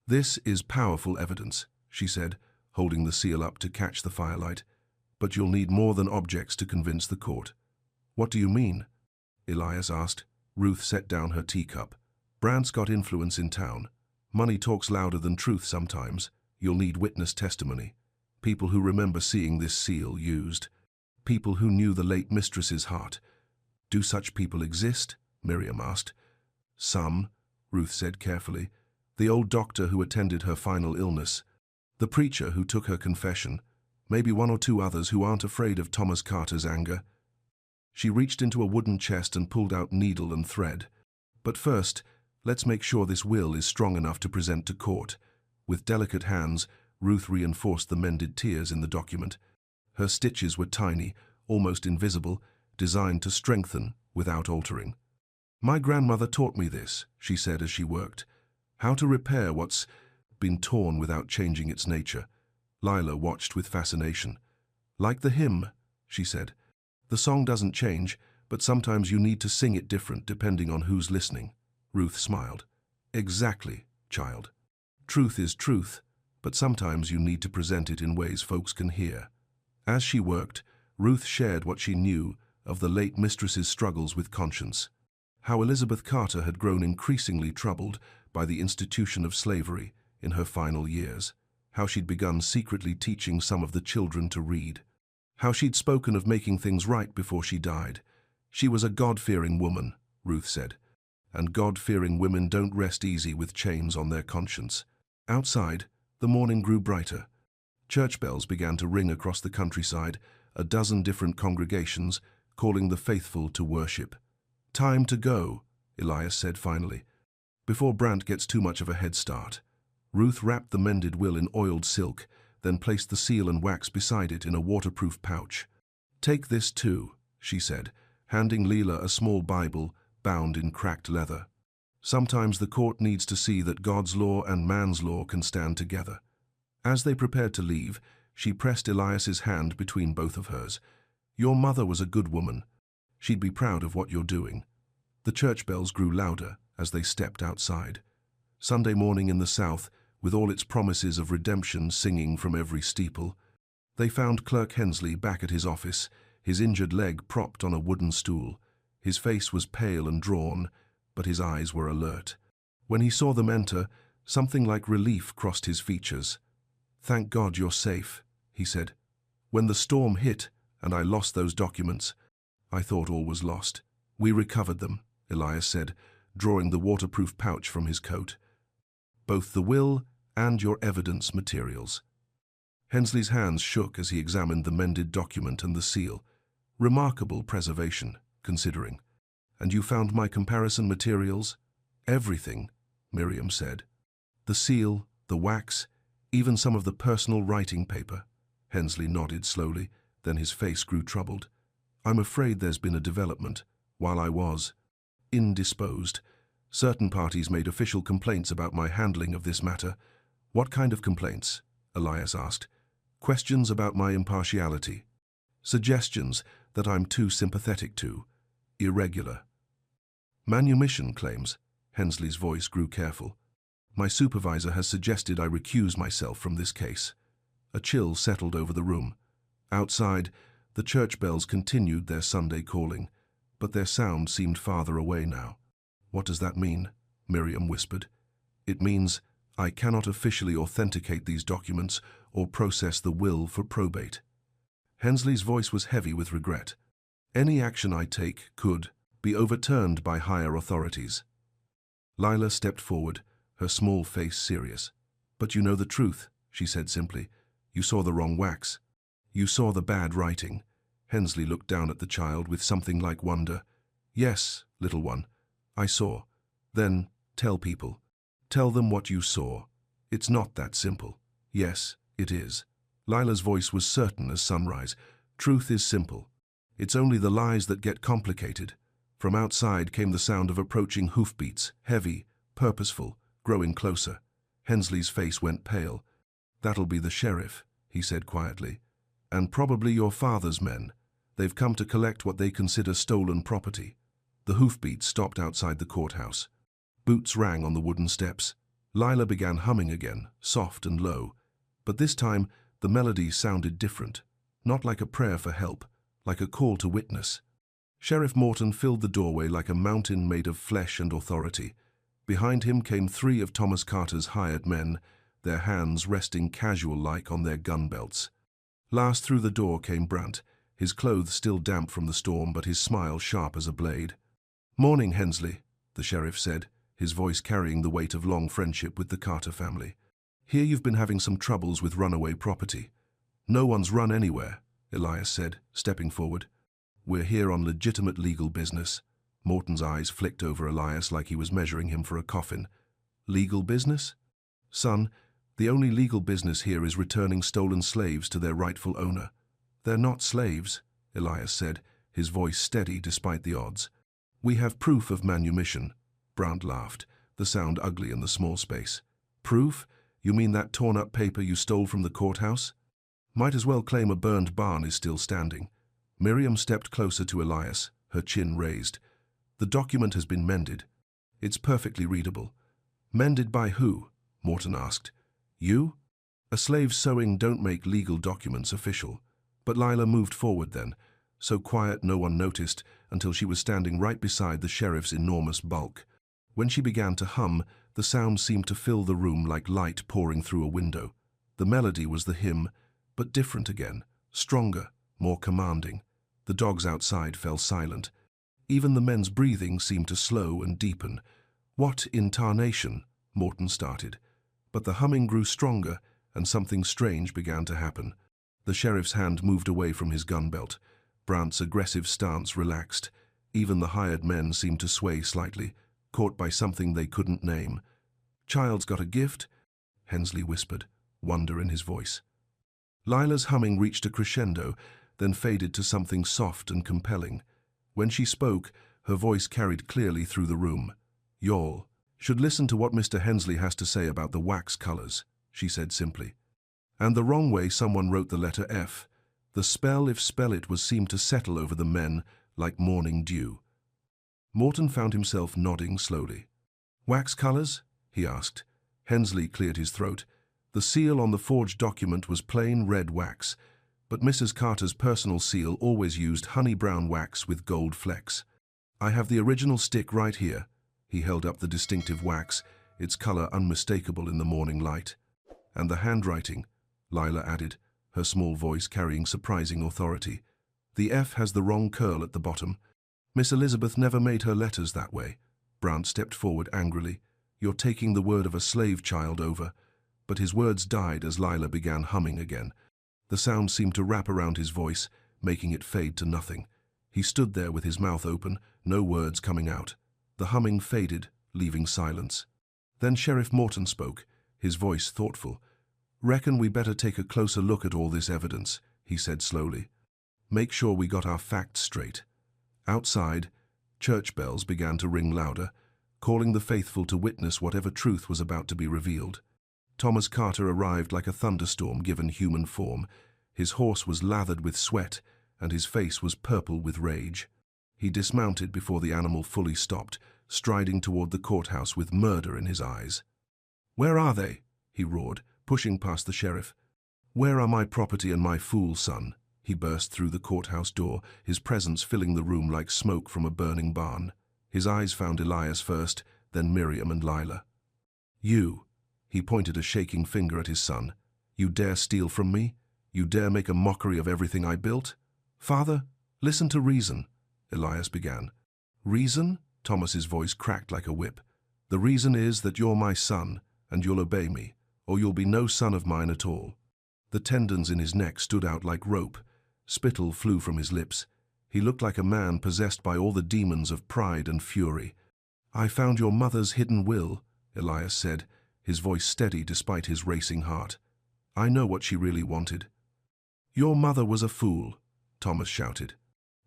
"This is powerful evidence," she said, holding the seal up to catch the firelight. "But you'll need more than objects to convince the court." "What do you mean?" Elias asked. Ruth set down her teacup. "Brant's got influence in town. Money talks louder than truth sometimes. You'll need witness testimony. People who remember seeing this seal used. People who knew the late mistress's heart." "Do such people exist?" Miriam asked. "Some," Ruth said carefully. "The old doctor who attended her final illness. The preacher who took her confession. Maybe one or two others who aren't afraid of Thomas Carter's anger." She reached into a wooden chest and pulled out needle and thread. "But first, let's make sure this will is strong enough to present to court." With delicate hands, Ruth reinforced the mended tears in the document. Her stitches were tiny, almost invisible, designed to strengthen without altering. "My grandmother taught me this," she said as she worked. "How to repair what's been torn without changing its nature." Lila watched with fascination. "Like the hymn," she said. "The song doesn't change, but sometimes you need to sing it different depending on who's listening." Ruth smiled. "Exactly, child. Truth is truth, but sometimes you need to present it in ways folks can hear." As she worked, Ruth shared what she knew of the late mistress's struggles with conscience. How Elizabeth Carter had grown increasingly troubled by the institution of slavery in her final years. How she'd begun secretly teaching some of the children to read. How she'd spoken of making things right before she died. She was a God-fearing woman, Ruth said, and God-fearing women don't rest easy with chains on their conscience. Outside, the morning grew brighter. Church bells began to ring across the countryside, a dozen different congregations calling the faithful to worship. "Time to go," Elias said finally, "before Brant gets too much of a head start." Ruth wrapped the mended will in oiled silk, then placed the seal and wax beside it in a waterproof pouch. "Take this too," she said, handing Leela a small Bible bound in cracked leather. "Sometimes the court needs to see that God's law and man's law can stand together." As they prepared to leave, she pressed Elias's hand between both of hers. "Your mother was a good woman. She'd be proud of what you're doing." The church bells grew louder as they stepped outside. Sunday morning in the south with all its promises of redemption singing from every steeple. They found Clerk Hensley back at his office, his injured leg propped on a wooden stool. His face was pale and drawn, but his eyes were alert. When he saw them enter, something like relief crossed his features. "Thank God you're safe," he said. "When the storm hit and I lost those documents, I thought all was lost." "We recovered them," Elias said, drawing the waterproof pouch from his coat. "Both the will and your evidence materials." Hensley's hands shook as he examined the mended document and the seal. "Remarkable preservation, considering. And you found my comparison materials?" "Everything," Miriam said. "The seal, the wax, even some of the personal writing paper." Hensley nodded slowly, then his face grew troubled. "I'm afraid there's been a development. While I was indisposed, certain parties made official complaints about my handling of this matter." "What kind of complaints?" Elias asked. "Questions about my impartiality. Suggestions that I'm too sympathetic to. Irregular. Manumission claims." Hensley's voice grew careful. "My supervisor has suggested I recuse myself from this case." A chill settled over the room. Outside, the church bells continued their Sunday calling, but their sound seemed farther away now. "What does that mean?" Miriam whispered. "It means I cannot officially authenticate these documents or process the will for probate." Hensley's voice was heavy with regret. "Any action I take could be overturned by higher authorities." Lila stepped forward, her small face serious. "But you know the truth," she said simply. "You saw the wrong wax. You saw the bad writing." Hensley looked down at the child with something like wonder. "Yes, little one, I saw." "Then tell people. Tell them what you saw. It's not that simple." "Yes, it is." Lila's voice was certain as sunrise. "Truth is simple. It's only the lies that get complicated." From outside came the sound of approaching hoofbeats, heavy, purposeful, growing closer. Hensley's face went pale. "That'll be the sheriff," he said quietly. "And probably your father's men. They've come to collect what they consider stolen property." The hoofbeats stopped outside the courthouse. Boots rang on the wooden steps. Lila began humming again, soft and low. But this time, the melody sounded different. Not like a prayer for help, like a call to witness. Sheriff Morton filled the doorway like a mountain made of flesh and authority. Behind him came 3 of Thomas Carter's hired men, their hands resting casual-like on their gun belts. Last through the door came Brant, his clothes still damp from the storm but his smile sharp as a blade. "Morning, Hensley," the sheriff said, his voice carrying the weight of long friendship with the Carter family. "Hear you've been having some troubles with runaway property." "No one's run anywhere," Elias said, stepping forward. "We're here on legitimate legal business." Morton's eyes flicked over Elias like he was measuring him for a coffin. "Legal business?" "Son, the only legal business here is returning stolen slaves to their rightful owner." "They're not slaves," Elias said, his voice steady despite the odds. "We have proof of manumission." Brant laughed, the sound ugly in the small space. "Proof? You mean that torn-up paper you stole from the courthouse?" "Might as well claim a burned barn is still standing." Miriam stepped closer to Elias, her chin raised. "The document has been mended. It's perfectly readable." "Mended by who?" Morton asked. "You?" "A slave's sewing don't make legal documents official." But Lila moved forward then, so quiet no one noticed until she was standing right beside the sheriff's enormous bulk. When she began to hum, the sound seemed to fill the room like light pouring through a window. The melody was the hymn, but different again, stronger, more commanding. The dogs outside fell silent. Even the men's breathing seemed to slow and deepen. "What in tarnation?" Morton started. But the humming grew stronger, and something strange began to happen. The sheriff's hand moved away from his gun belt. Brant's aggressive stance relaxed. Even the hired men seemed to sway slightly, caught by something they couldn't name. "Child's got a gift?" Hensley whispered, wonder in his voice. Lila's humming reached a crescendo, then faded to something soft and compelling. When she spoke, her voice carried clearly through the room. "Y'all should listen to what Mr. Hensley has to say about the wax colors," she said simply. "And the wrong way someone wrote the letter F. The spell, if spell it was, seemed to settle over the men like morning dew." Morton found himself nodding slowly. "Wax colors?" he asked. Hensley cleared his throat. The seal on the forged document was plain red wax, but Mrs. Carter's personal seal always used honey-brown wax with gold flecks. I have the original stick right here. He held up the distinctive wax, its color unmistakable in the morning light. And the handwriting, Lila added, her small voice carrying surprising authority. The F has the wrong curl at the bottom. Miss Elizabeth never made her letters that way. Brant stepped forward angrily. You're taking the word of a slave child over. But his words died as Lila began humming again. The sound seemed to wrap around his voice, making it fade to nothing. He stood there with his mouth open, no words coming out. The humming faded, leaving silence. Then Sheriff Morton spoke, his voice thoughtful. Reckon we better take a closer look at all this evidence, he said slowly. Make sure we got our facts straight. Outside, church bells began to ring louder, calling the faithful to witness whatever truth was about to be revealed. Thomas Carter arrived like a thunderstorm given human form. His horse was lathered with sweat, and his face was purple with rage. He dismounted before the animal fully stopped, striding toward the courthouse with murder in his eyes. Where are they? He roared, pushing past the sheriff. Where are my property and my fool son? He burst through the courthouse door, his presence filling the room like smoke from a burning barn. His eyes found Elias first, then Miriam and Lila. You, he pointed a shaking finger at his son. You dare steal from me? You dare make a mockery of everything I built? Father, listen to reason, Elias began. Reason? Thomas's voice cracked like a whip. The reason is that you're my son, and you'll obey me, or you'll be no son of mine at all. The tendons in his neck stood out like rope. Spittle flew from his lips. He looked like a man possessed by all the demons of pride and fury. I found your mother's hidden will, Elias said, his voice steady despite his racing heart. I know what she really wanted. Your mother was a fool, Thomas shouted.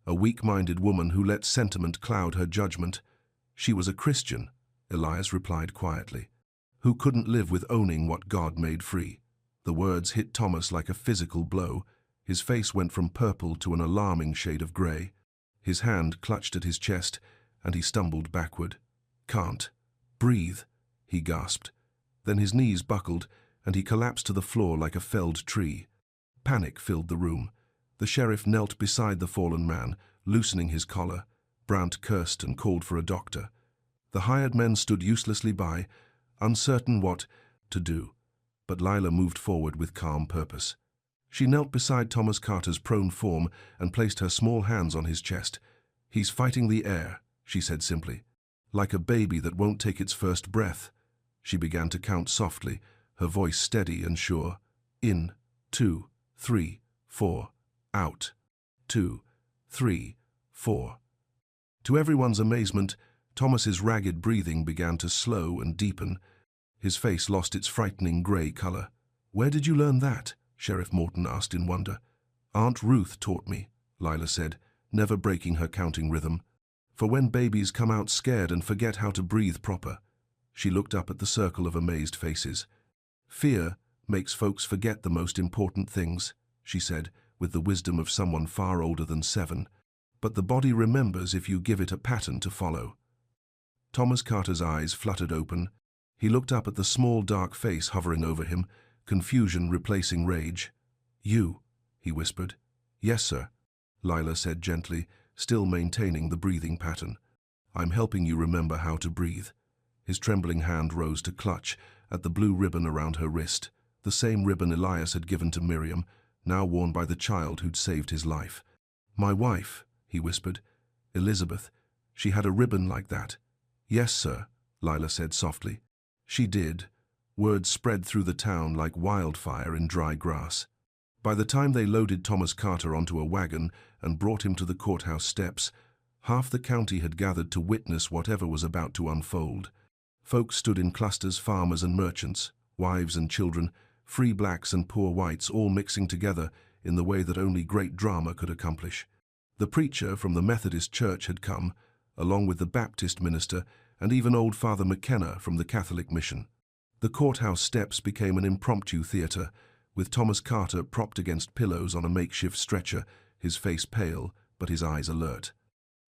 A weak-minded woman who let sentiment cloud her judgment. She was a Christian, Elias replied quietly, who couldn't live with owning what God made free. The words hit Thomas like a physical blow. His face went from purple to an alarming shade of grey. His hand clutched at his chest, and he stumbled backward. Can't breathe, he gasped. Then his knees buckled, and he collapsed to the floor like a felled tree. Panic filled the room. The sheriff knelt beside the fallen man, loosening his collar. Brant cursed and called for a doctor. The hired men stood uselessly by, uncertain what to do. But Lila moved forward with calm purpose. She knelt beside Thomas Carter's prone form and placed her small hands on his chest. He's fighting the air, she said simply. Like a baby that won't take its first breath. She began to count softly, her voice steady and sure. In, 2, 3, 4. Out. 2, 3, 4. To everyone's amazement, Thomas's ragged breathing began to slow and deepen. His face lost its frightening grey color. Where did you learn that? Sheriff Morton asked in wonder. Aunt Ruth taught me, Lila said, never breaking her counting rhythm. For when babies come out scared and forget how to breathe proper. She looked up at the circle of amazed faces. Fear makes folks forget the most important things, she said, with the wisdom of someone far older than 7. But the body remembers if you give it a pattern to follow. Thomas Carter's eyes fluttered open. He looked up at the small dark face hovering over him, confusion replacing rage. You, he whispered. Yes, sir, Lila said gently, still maintaining the breathing pattern. I'm helping you remember how to breathe. His trembling hand rose to clutch at the blue ribbon around her wrist, the same ribbon Elias had given to Miriam, now worn by the child who'd saved his life. My wife, he whispered. Elizabeth, she had a ribbon like that. Yes, sir, Lila said softly. She did. Words spread through the town like wildfire in dry grass. By the time they loaded Thomas Carter onto a wagon and brought him to the courthouse steps, half the county had gathered to witness whatever was about to unfold. Folks stood in clusters, farmers and merchants, wives and children, free blacks and poor whites all mixing together in the way that only great drama could accomplish. The preacher from the Methodist Church had come, along with the Baptist minister and even old Father McKenna from the Catholic mission. The courthouse steps became an impromptu theater, with Thomas Carter propped against pillows on a makeshift stretcher, his face pale, but his eyes alert.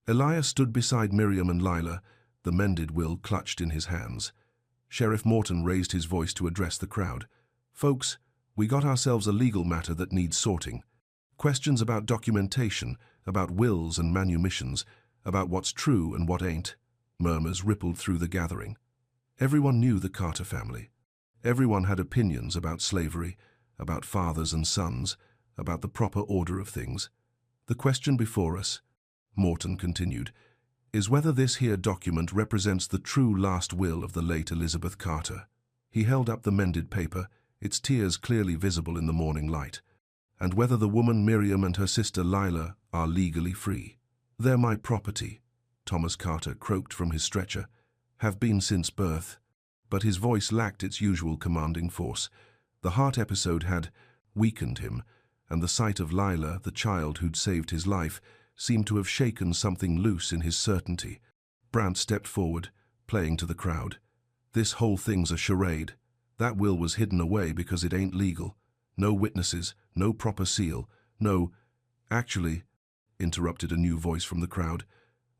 Elias stood beside Miriam and Lila, the mended will clutched in his hands. Sheriff Morton raised his voice to address the crowd. "Folks, we got ourselves a legal matter that needs sorting. Questions about documentation, about wills and manumissions, about what's true and what ain't." Murmurs rippled through the gathering. Everyone knew the Carter family. Everyone had opinions about slavery, about fathers and sons, about the proper order of things. "The question before us," Morton continued, "is whether this here document represents the true last will of the late Elizabeth Carter." He held up the mended paper, its tears clearly visible in the morning light. "And whether the woman Miriam and her sister Lila are legally free. They're my property," Thomas Carter croaked from his stretcher, "have been since birth." But his voice lacked its usual commanding force. The heart episode had weakened him, and the sight of Lila, the child who'd saved his life, seemed to have shaken something loose in his certainty. Brant stepped forward, playing to the crowd. "This whole thing's a charade. That will was hidden away because it ain't legal. No witnesses, no proper seal, no—" "Actually," interrupted a new voice from the crowd,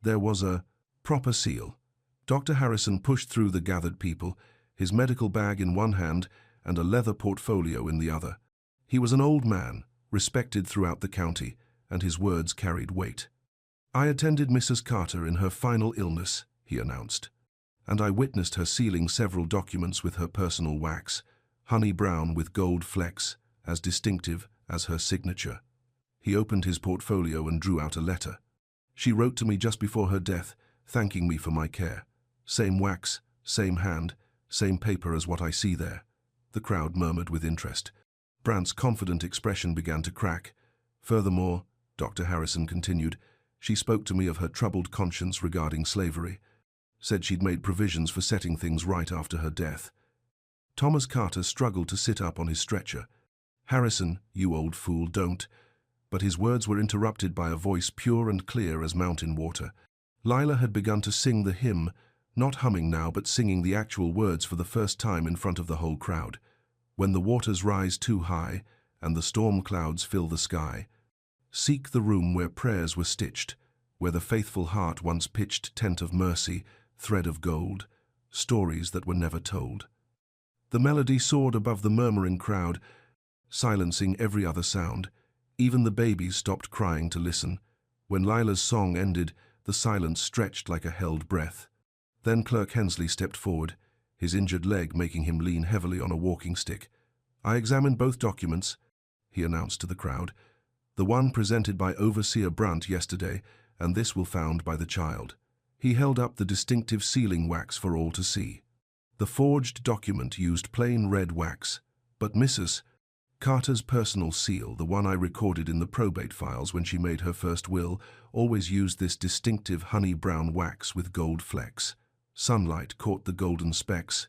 "there was a proper seal." Dr. Harrison pushed through the gathered people, his medical bag in one hand and a leather portfolio in the other. He was an old man, respected throughout the county, and his words carried weight. "I attended Mrs. Carter in her final illness," he announced, "and I witnessed her sealing several documents with her personal wax, honey brown with gold flecks, as distinctive as her signature." He opened his portfolio and drew out a letter. "She wrote to me just before her death, thanking me for my care. Same wax, same hand, same paper as what I see there." The crowd murmured with interest. Brant's confident expression began to crack. "Furthermore," Dr. Harrison continued, "she spoke to me of her troubled conscience regarding slavery. Said she'd made provisions for setting things right after her death." Thomas Carter struggled to sit up on his stretcher. "Harrison, you old fool, don't." But his words were interrupted by a voice pure and clear as mountain water. Lila had begun to sing the hymn, not humming now but singing the actual words for the first time in front of the whole crowd. "When the waters rise too high and the storm clouds fill the sky, seek the room where prayers were stitched, where the faithful heart once pitched tent of mercy, thread of gold, stories that were never told." The melody soared above the murmuring crowd, silencing every other sound. Even the babies stopped crying to listen. When Lila's song ended, the silence stretched like a held breath. Then Clerk Hensley stepped forward, his injured leg making him lean heavily on a walking stick. "I examined both documents," he announced to the crowd. "The one presented by Overseer Brant yesterday, and this will found by the child." He held up the distinctive sealing wax for all to see. The forged document used plain red wax, but Mrs. Carter's personal seal, the one I recorded in the probate files when she made her first will, always used this distinctive honey-brown wax with gold flecks. Sunlight caught the golden specks,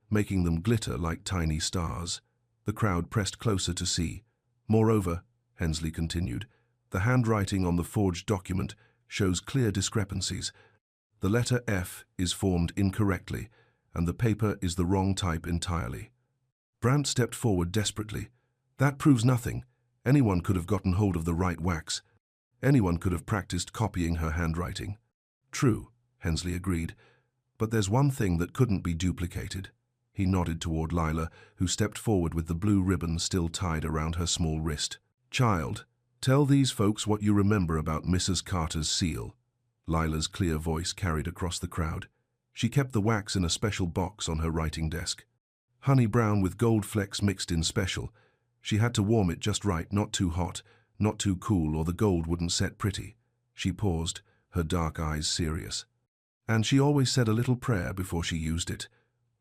making them glitter like tiny stars. The crowd pressed closer to see. "Moreover," Hensley continued, "the handwriting on the forged document shows clear discrepancies. The letter F is formed incorrectly, and the paper is the wrong type entirely." Brant stepped forward desperately. "That proves nothing. Anyone could have gotten hold of the right wax. Anyone could have practiced copying her handwriting." "True," Hensley agreed, "but there's one thing that couldn't be duplicated." He nodded toward Lila, who stepped forward with the blue ribbon still tied around her small wrist. "Child, tell these folks what you remember about Mrs. Carter's seal." Lila's clear voice carried across the crowd. She kept the wax in a special box on her writing desk. Honey brown with gold flecks mixed in special. She had to warm it just right, not too hot, not too cool, or the gold wouldn't set pretty. She paused, her dark eyes serious. "And she always said a little prayer before she used it.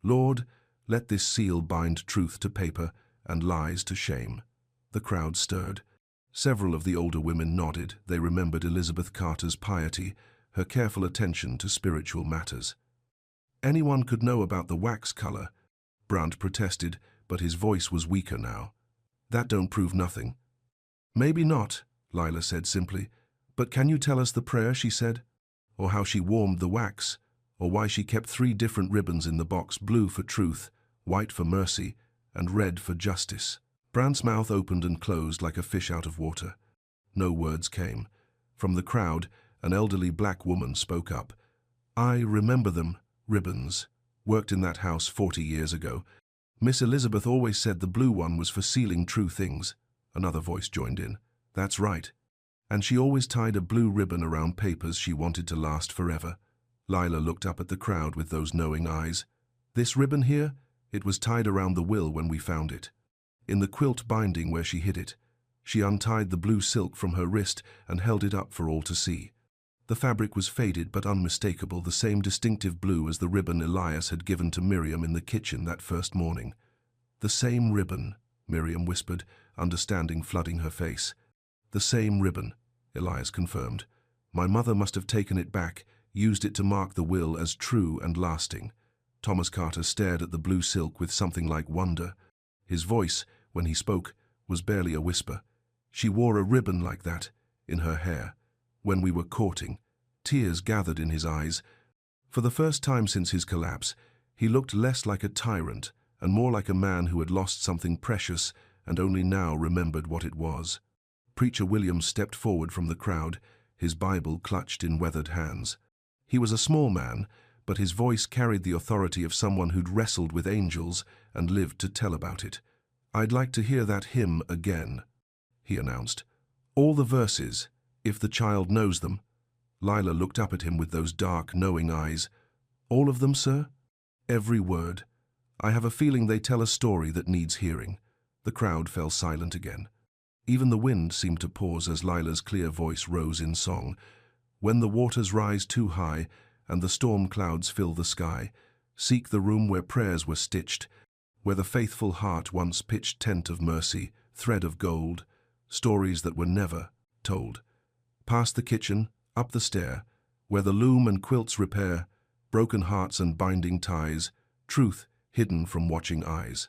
Lord, let this seal bind truth to paper and lies to shame." The crowd stirred. Several of the older women nodded. They remembered Elizabeth Carter's piety, her careful attention to spiritual matters. "Anyone could know about the wax color," Brant protested, but his voice was weaker now. "That don't prove nothing." "Maybe not," Lila said simply, "but can you tell us the prayer she said? Or how she warmed the wax? Or why she kept 3 different ribbons in the box, blue for truth, white for mercy, and red for justice?" Brant's mouth opened and closed like a fish out of water. No words came. From the crowd, an elderly black woman spoke up. "I remember them, ribbons. Worked in that house 40 years ago. Miss Elizabeth always said the blue one was for sealing true things. Another voice joined in. That's right. And she always tied a blue ribbon around papers she wanted to last forever. Lila looked up at the crowd with those knowing eyes. This ribbon here? It was tied around the will when we found it. In the quilt binding where she hid it. She untied the blue silk from her wrist and held it up for all to see. The fabric was faded but unmistakable, the same distinctive blue as the ribbon Elias had given to Miriam in the kitchen that first morning. The same ribbon, Miriam whispered, understanding flooding her face. The same ribbon, Elias confirmed. My mother must have taken it back, used it to mark the will as true and lasting. Thomas Carter stared at the blue silk with something like wonder. His voice, when he spoke, was barely a whisper. She wore a ribbon like that, in her hair. When we were courting, tears gathered in his eyes. For the first time since his collapse, he looked less like a tyrant and more like a man who had lost something precious and only now remembered what it was. Preacher Williams stepped forward from the crowd, his Bible clutched in weathered hands. He was a small man, but his voice carried the authority of someone who'd wrestled with angels and lived to tell about it. I'd like to hear that hymn again, he announced. All the verses, if the child knows them. Lila looked up at him with those dark, knowing eyes. All of them, sir? Every word. I have a feeling they tell a story that needs hearing. The crowd fell silent again. Even the wind seemed to pause as Lila's clear voice rose in song. When the waters rise too high and the storm clouds fill the sky, seek the room where prayers were stitched, where the faithful heart once pitched tent of mercy, thread of gold, stories that were never told. Past the kitchen, up the stair, where the loom and quilts repair, broken hearts and binding ties, truth hidden from watching eyes.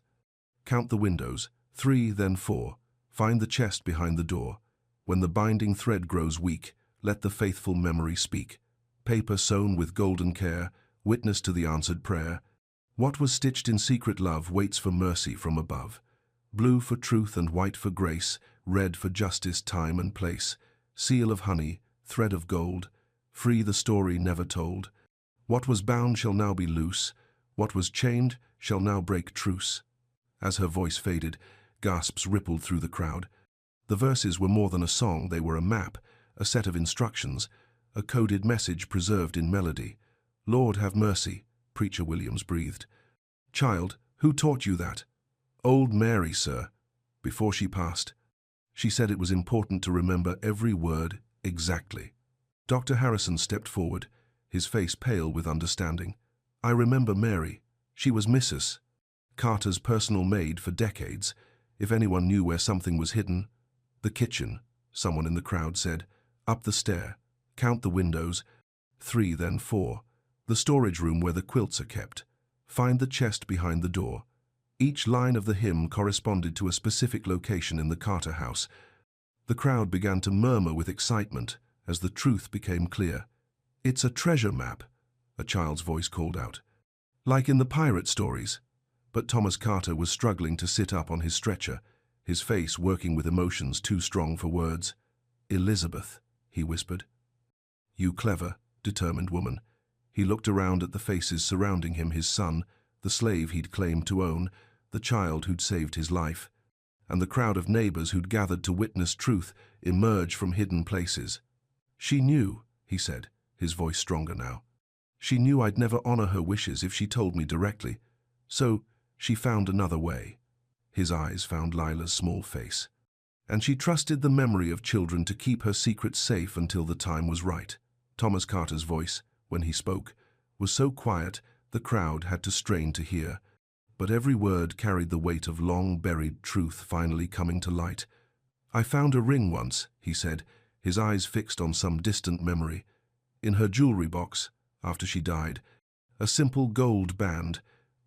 Count the windows, 3, then 4. Find the chest behind the door. When the binding thread grows weak, let the faithful memory speak. Paper sewn with golden care, witness to the answered prayer. What was stitched in secret love waits for mercy from above. Blue for truth and white for grace, red for justice, time and place. Seal of honey, thread of gold, free the story never told. What was bound shall now be loose, what was chained shall now break truce. As her voice faded, gasps rippled through the crowd. The verses were more than a song, they were a map, a set of instructions, a coded message preserved in melody. Lord have mercy, Preacher Williams breathed. Child, who taught you that? Old Mary, sir, before she passed. She said it was important to remember every word exactly. Dr. Harrison stepped forward, his face pale with understanding. I remember Mary. She was Mrs. Carter's personal maid for decades. If anyone knew where something was hidden. The kitchen, someone in the crowd said. Up the stair. Count the windows. 3, then 4. The storage room where the quilts are kept. Find the chest behind the door. Each line of the hymn corresponded to a specific location in the Carter house. The crowd began to murmur with excitement as the truth became clear. It's a treasure map, a child's voice called out. Like in the pirate stories. But Thomas Carter was struggling to sit up on his stretcher, his face working with emotions too strong for words. Elizabeth, he whispered. You clever, determined woman. He looked around at the faces surrounding him, his son, the slave he'd claimed to own, the child who'd saved his life, and the crowd of neighbors who'd gathered to witness truth emerge from hidden places. She knew, he said, his voice stronger now. She knew I'd never honor her wishes if she told me directly, so she found another way. His eyes found Lila's small face. And she trusted the memory of children to keep her secret safe until the time was right. Thomas Carter's voice, when he spoke, was so quiet the crowd had to strain to hear. But every word carried the weight of long-buried truth finally coming to light. I found a ring once, he said, his eyes fixed on some distant memory. In her jewelry box, after she died, a simple gold band,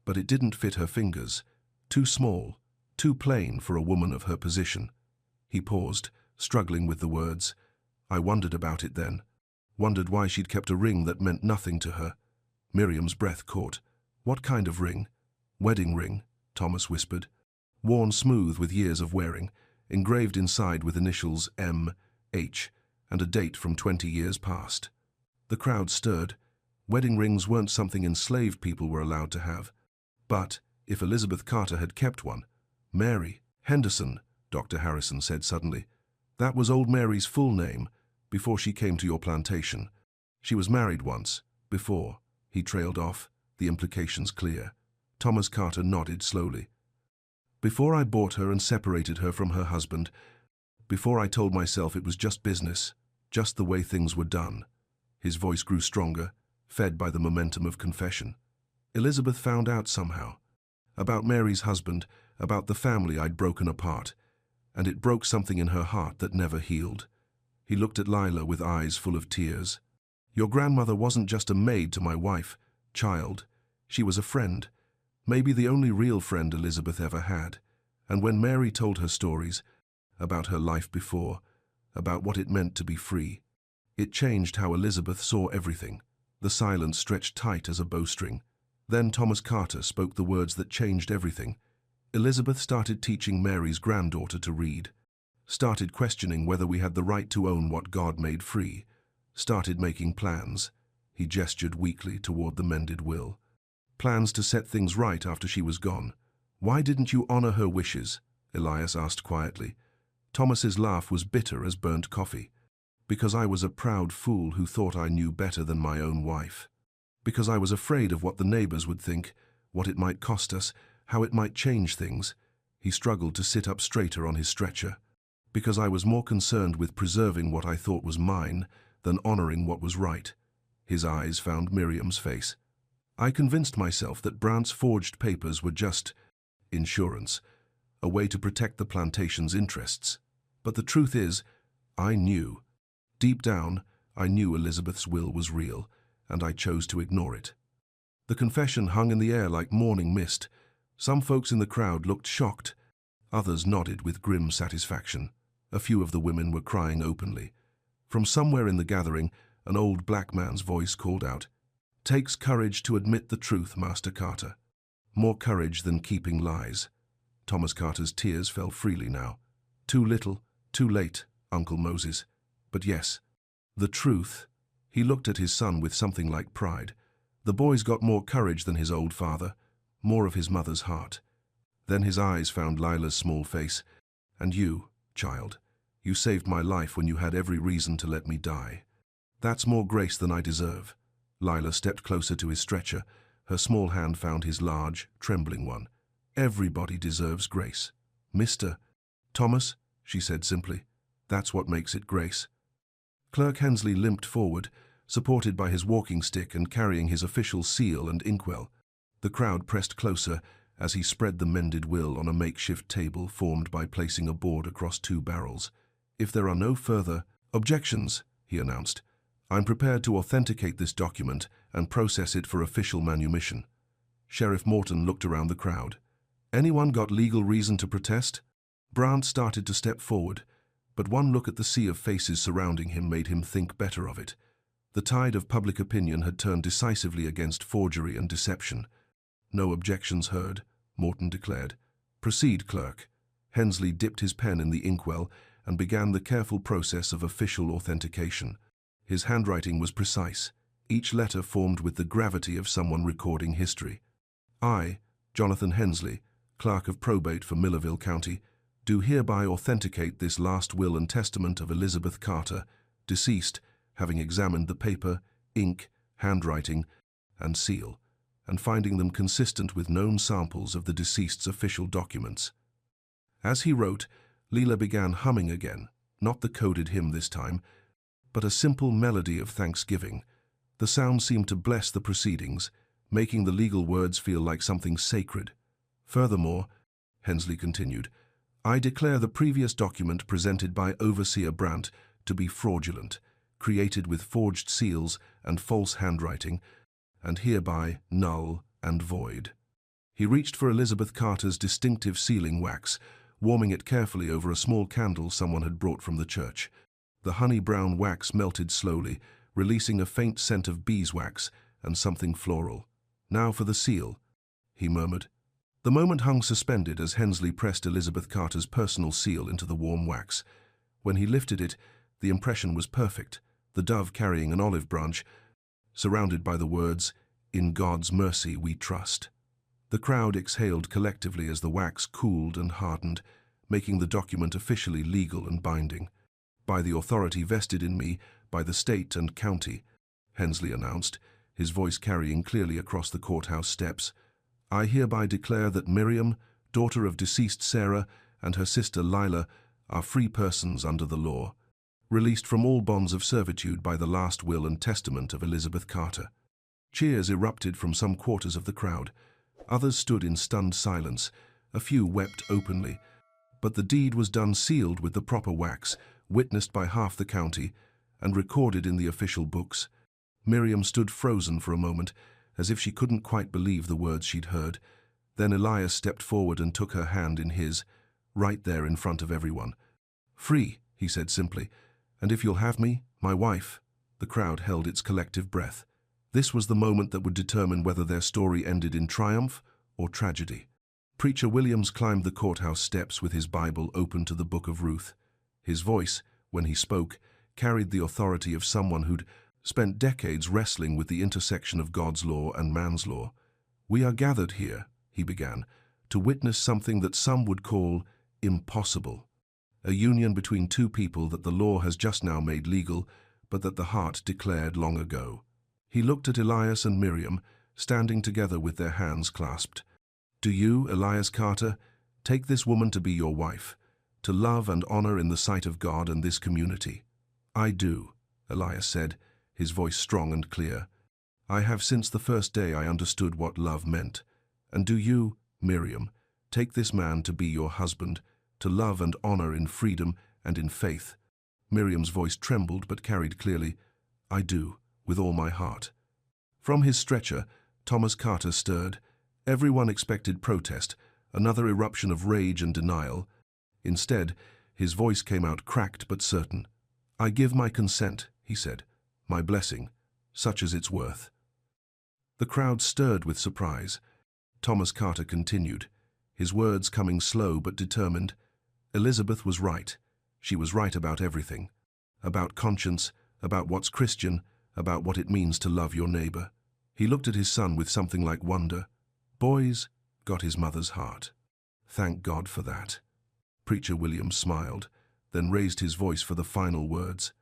but it didn't fit her fingers. Too small, too plain for a woman of her position. He paused, struggling with the words. I wondered about it then. Wondered why she'd kept a ring that meant nothing to her. Miriam's breath caught. What kind of ring? Wedding ring, Thomas whispered. Worn smooth with years of wearing, engraved inside with initials M, H, and a date from 20 years past. The crowd stirred. Wedding rings weren't something enslaved people were allowed to have. But, if Elizabeth Carter had kept one, Mary Henderson, Dr. Harrison said suddenly. That was old Mary's full name, before she came to your plantation. She was married once, before. He trailed off, the implications clear. Thomas Carter nodded slowly. Before I bought her and separated her from her husband, before I told myself it was just business, just the way things were done. His voice grew stronger, fed by the momentum of confession. Elizabeth found out somehow. About Mary's husband, about the family I'd broken apart, and it broke something in her heart that never healed. He looked at Lila with eyes full of tears. Your grandmother wasn't just a maid to my wife, child. She was a friend, maybe the only real friend Elizabeth ever had. And when Mary told her stories, about her life before, about what it meant to be free, it changed how Elizabeth saw everything. The silence stretched tight as a bowstring. Then Thomas Carter spoke the words that changed everything. Elizabeth started teaching Mary's granddaughter to read, started questioning whether we had the right to own what God made free, started making plans. He gestured weakly toward the mended will. Plans to set things right after she was gone. Why didn't you honor her wishes? Elias asked quietly. Thomas's laugh was bitter as burnt coffee. Because I was a proud fool who thought I knew better than my own wife. Because I was afraid of what the neighbors would think, what it might cost us, how it might change things. He struggled to sit up straighter on his stretcher. Because I was more concerned with preserving what I thought was mine than honoring what was right. His eyes found Miriam's face. I convinced myself that Brandt's forged papers were just insurance, a way to protect the plantation's interests. But the truth is, I knew. Deep down, I knew Elizabeth's will was real, and I chose to ignore it. The confession hung in the air like morning mist. Some folks in the crowd looked shocked. Others nodded with grim satisfaction. A few of the women were crying openly. From somewhere in the gathering, an old black man's voice called out, "Takes courage to admit the truth, Master Carter. More courage than keeping lies." Thomas Carter's tears fell freely now. Too little, too late, Uncle Moses. But yes, the truth. He looked at his son with something like pride. The boy's got more courage than his old father, more of his mother's heart. Then his eyes found Lila's small face. And you, child, you saved my life when you had every reason to let me die. That's more grace than I deserve. Lila stepped closer to his stretcher. Her small hand found his large, trembling one. Everybody deserves grace. Mr. Thomas, she said simply. That's what makes it grace. Clerk Hensley limped forward, supported by his walking stick and carrying his official seal and inkwell. The crowd pressed closer as he spread the mended will on a makeshift table formed by placing a board across two barrels. If there are no further objections, he announced, I'm prepared to authenticate this document and process it for official manumission. Sheriff Morton looked around the crowd. Anyone got legal reason to protest? Brandt started to step forward, but one look at the sea of faces surrounding him made him think better of it. The tide of public opinion had turned decisively against forgery and deception. No objections heard, Morton declared. Proceed, clerk. Hensley dipped his pen in the inkwell and began the careful process of official authentication. His handwriting was precise, each letter formed with the gravity of someone recording history. I, Jonathan Hensley, Clerk of Probate for Millerville County, do hereby authenticate this last will and testament of Elizabeth Carter, deceased, having examined the paper, ink, handwriting, and seal, and finding them consistent with known samples of the deceased's official documents. As he wrote, Leela began humming again, not the coded hymn this time, but a simple melody of thanksgiving. The sound seemed to bless the proceedings, making the legal words feel like something sacred. Furthermore, Hensley continued, I declare the previous document presented by Overseer Brandt to be fraudulent, created with forged seals and false handwriting, and hereby null and void. He reached for Elizabeth Carter's distinctive sealing wax, warming it carefully over a small candle someone had brought from the church. The honey-brown wax melted slowly, releasing a faint scent of beeswax and something floral. Now for the seal, he murmured. The moment hung suspended as Hensley pressed Elizabeth Carter's personal seal into the warm wax. When he lifted it, the impression was perfect, the dove carrying an olive branch, surrounded by the words, "In God's mercy we trust." The crowd exhaled collectively as the wax cooled and hardened, making the document officially legal and binding. "By the authority vested in me by the state and county," Hensley announced, his voice carrying clearly across the courthouse steps, "I hereby declare that Miriam, daughter of deceased Sarah, and her sister Lila are free persons under the law, released from all bonds of servitude by the last will and testament of Elizabeth Carter." Cheers erupted from some quarters of the crowd. Others stood in stunned silence. A few wept openly. But the deed was done sealed with the proper wax, witnessed by half the county, and recorded in the official books. Miriam stood frozen for a moment, as if she couldn't quite believe the words she'd heard. Then Elias stepped forward and took her hand in his, right there in front of everyone. "Free," he said simply, "and if you'll have me, my wife." The crowd held its collective breath. This was the moment that would determine whether their story ended in triumph or tragedy. Preacher Williams climbed the courthouse steps with his Bible open to the Book of Ruth. His voice, when he spoke, carried the authority of someone who'd spent decades wrestling with the intersection of God's law and man's law. "We are gathered here," he began, "to witness something that some would call impossible. A union between two people that the law has just now made legal, but that the heart declared long ago." He looked at Elias and Miriam, standing together with their hands clasped. "Do you, Elias Carter, take this woman to be your wife, to love and honor in the sight of God and this community?" "I do," Elias said, his voice strong and clear. "I have since the first day I understood what love meant. And do you, Miriam, take this man to be your husband, to love and honor in freedom and in faith?" Miriam's voice trembled but carried clearly, "I do, with all my heart." From his stretcher, Thomas Carter stirred. Everyone expected protest, another eruption of rage and denial. Instead, his voice came out cracked but certain. "I give my consent," he said, "my blessing, such as it's worth." The crowd stirred with surprise. Thomas Carter continued, his words coming slow but determined. "Elizabeth was right. She was right about everything. About conscience, about what's Christian, about what it means to love your neighbor." He looked at his son with something like wonder. "Boys got his mother's heart. Thank God for that." Preacher Williams smiled, then raised his voice for the final words.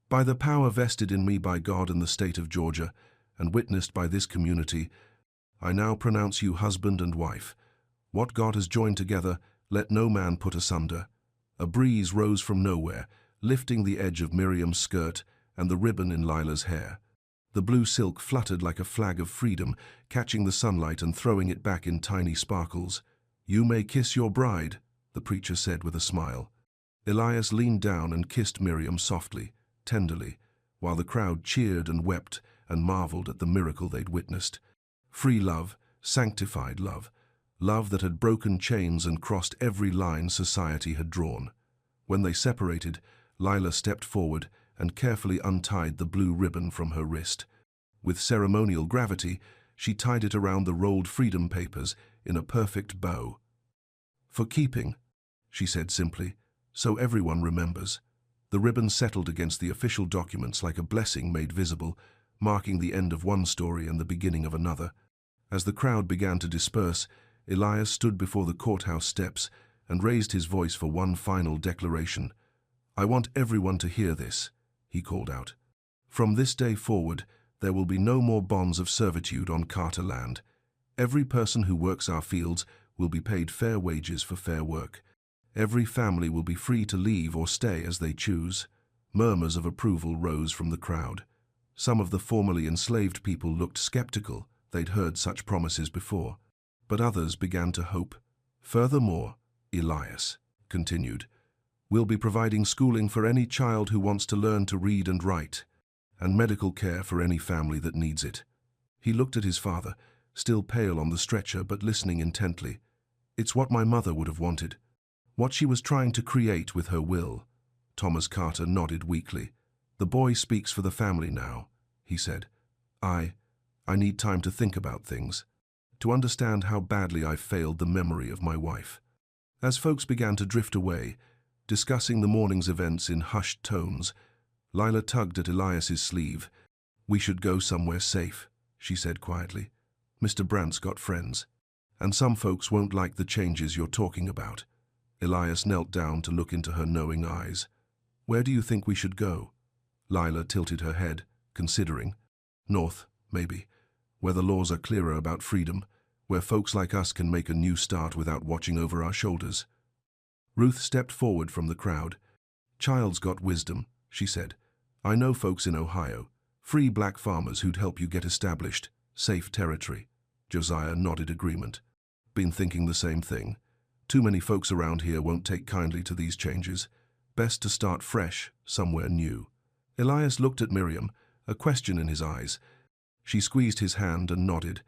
"By the power vested in me by God and the state of Georgia, and witnessed by this community, I now pronounce you husband and wife. What God has joined together, let no man put asunder." A breeze rose from nowhere, lifting the edge of Miriam's skirt and the ribbon in Lila's hair. The blue silk fluttered like a flag of freedom, catching the sunlight and throwing it back in tiny sparkles. "You may kiss your bride," the preacher said with a smile. Elias leaned down and kissed Miriam softly, tenderly, while the crowd cheered and wept and marveled at the miracle they'd witnessed. Free love, sanctified love, love that had broken chains and crossed every line society had drawn. When they separated, Lila stepped forward and carefully untied the blue ribbon from her wrist. With ceremonial gravity, she tied it around the rolled freedom papers in a perfect bow. "For keeping," she said simply, "so everyone remembers." The ribbon settled against the official documents like a blessing made visible, marking the end of one story and the beginning of another. As the crowd began to disperse, Elias stood before the courthouse steps and raised his voice for one final declaration. "I want everyone to hear this," he called out. "From this day forward, there will be no more bonds of servitude on Carter land. Every person who works our fields will be paid fair wages for fair work. Every family will be free to leave or stay as they choose." Murmurs of approval rose from the crowd. Some of the formerly enslaved people looked skeptical. They'd heard such promises before. But others began to hope. "Furthermore," Elias continued, "we'll be providing schooling for any child who wants to learn to read and write, and medical care for any family that needs it." He looked at his father, still pale on the stretcher but listening intently. "It's what my mother would have wanted. What she was trying to create with her will." Thomas Carter nodded weakly. "The boy speaks for the family now," he said. I need time to think about things, to understand how badly I've failed the memory of my wife." As folks began to drift away, discussing the morning's events in hushed tones, Lila tugged at Elias's sleeve. "We should go somewhere safe," she said quietly. "Mr. Brandt's got friends, and some folks won't like the changes you're talking about." Elias knelt down to look into her knowing eyes. "Where do you think we should go?" Lila tilted her head, considering. "North, maybe, where the laws are clearer about freedom, where folks like us can make a new start without watching over our shoulders." Ruth stepped forward from the crowd. "Child's got wisdom," she said. "I know folks in Ohio, free black farmers who'd help you get established, safe territory." Josiah nodded agreement. "Been thinking the same thing. Too many folks around here won't take kindly to these changes. Best to start fresh, somewhere new." Elias looked at Miriam, a question in his eyes. She squeezed his hand and nodded.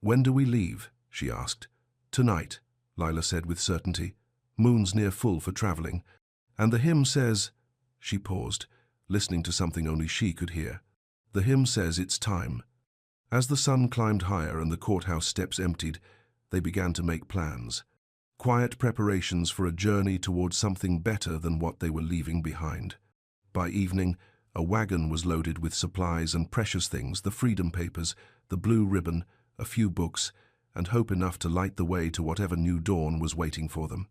"When do we leave?" she asked. "Tonight," Lila said with certainty. "Moon's near full for traveling. And the hymn says—" She paused, listening to something only she could hear. "The hymn says it's time." As the sun climbed higher and the courthouse steps emptied, they began to make plans. Quiet preparations for a journey towards something better than what they were leaving behind. By evening, a wagon was loaded with supplies and precious things, the freedom papers, the blue ribbon, a few books, and hope enough to light the way to whatever new dawn was waiting for them.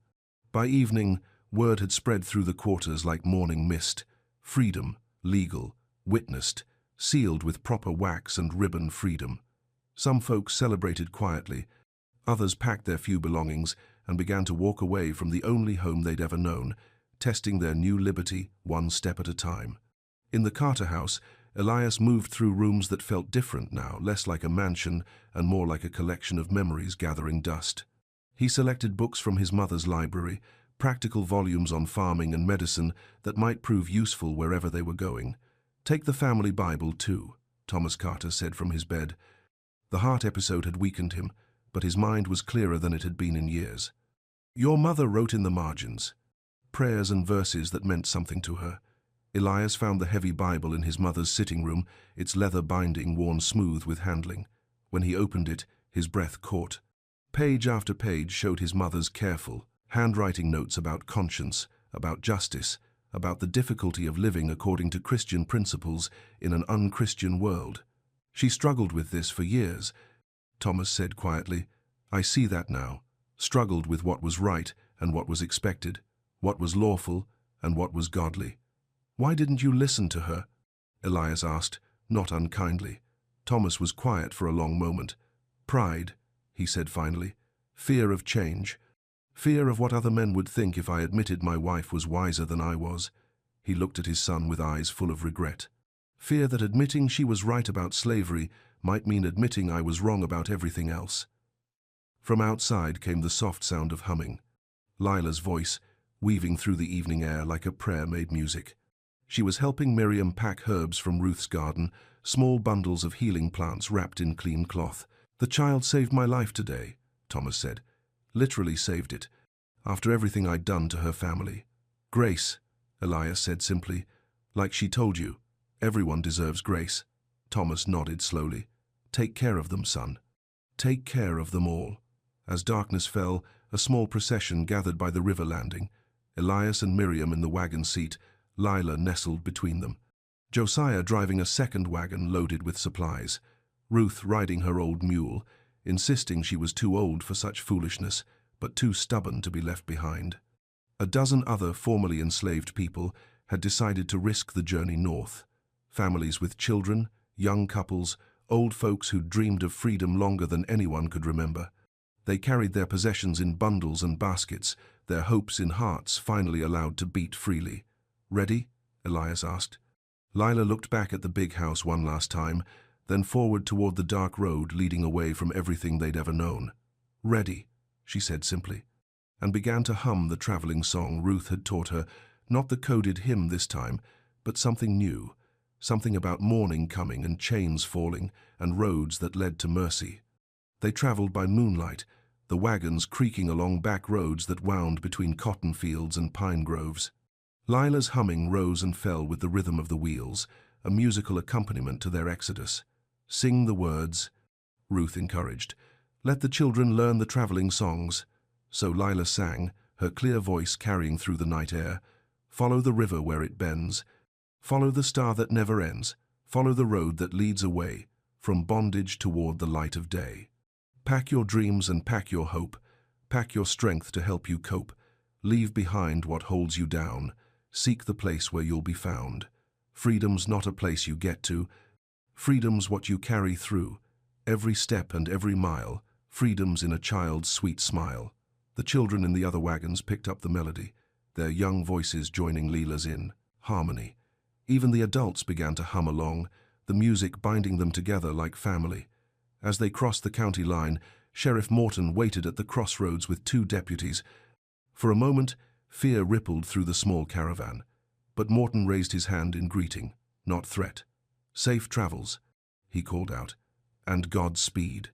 By evening, word had spread through the quarters like morning mist. Freedom, legal, witnessed, sealed with proper wax and ribbon freedom. Some folks celebrated quietly. Others packed their few belongings and began to walk away from the only home they'd ever known, testing their new liberty one step at a time. In the Carter house, Elias moved through rooms that felt different now, less like a mansion and more like a collection of memories gathering dust. He selected books from his mother's library, practical volumes on farming and medicine that might prove useful wherever they were going. "Take the family Bible, too," Thomas Carter said from his bed. The heart episode had weakened him, but his mind was clearer than it had been in years. Your mother wrote in the margins, prayers and verses that meant something to her. Elias found the heavy Bible in his mother's sitting room, its leather binding worn smooth with handling. When he opened it, his breath caught. Page after page showed his mother's careful, handwriting notes about conscience, about justice, about the difficulty of living according to Christian principles in an unchristian world. She struggled with this for years. Thomas said quietly, "I see that now. Struggled with what was right and what was expected, what was lawful and what was godly." "Why didn't you listen to her?" Elias asked, not unkindly. Thomas was quiet for a long moment. "Pride," he said finally. "Fear of change. Fear of what other men would think if I admitted my wife was wiser than I was." He looked at his son with eyes full of regret. "Fear that admitting she was right about slavery might mean admitting I was wrong about everything else." From outside came the soft sound of humming. Lila's voice, weaving through the evening air like a prayer-made music. She was helping Miriam pack herbs from Ruth's garden, small bundles of healing plants wrapped in clean cloth. "The child saved my life today," Thomas said. "Literally saved it, after everything I'd done to her family." "Grace," Elias said simply. "Like she told you, everyone deserves grace." Thomas nodded slowly. "Take care of them, son. Take care of them all." As darkness fell, a small procession gathered by the river landing. Elias and Miriam in the wagon seat, Lila nestled between them. Josiah driving a second wagon loaded with supplies. Ruth riding her old mule, insisting she was too old for such foolishness, but too stubborn to be left behind. A dozen other formerly enslaved people had decided to risk the journey north. Families with children, young couples, old folks who'd dreamed of freedom longer than anyone could remember. They carried their possessions in bundles and baskets, their hopes in hearts finally allowed to beat freely. "Ready?" Elias asked. Lila looked back at the big house one last time, then forward toward the dark road leading away from everything they'd ever known. "Ready," she said simply, and began to hum the traveling song Ruth had taught her, not the coded hymn this time, but something new, something about morning coming and chains falling and roads that led to mercy. They traveled by moonlight, the wagons creaking along back roads that wound between cotton fields and pine groves. Lila's humming rose and fell with the rhythm of the wheels, a musical accompaniment to their exodus. "Sing the words," Ruth encouraged. "Let the children learn the traveling songs." So Lila sang, her clear voice carrying through the night air. "Follow the river where it bends. Follow the star that never ends. Follow the road that leads away from bondage toward the light of day. Pack your dreams and pack your hope. Pack your strength to help you cope. Leave behind what holds you down. Seek the place where you'll be found. Freedom's not a place you get to. Freedom's what you carry through. Every step and every mile. Freedom's in a child's sweet smile. The children in the other wagons picked up the melody, their young voices joining Leela's in harmony. Even the adults began to hum along, the music binding them together like family. As they crossed the county line, Sheriff Morton waited at the crossroads with 2 deputies. For a moment, fear rippled through the small caravan, but Morton raised his hand in greeting, not threat. "Safe travels," he called out, "and Godspeed."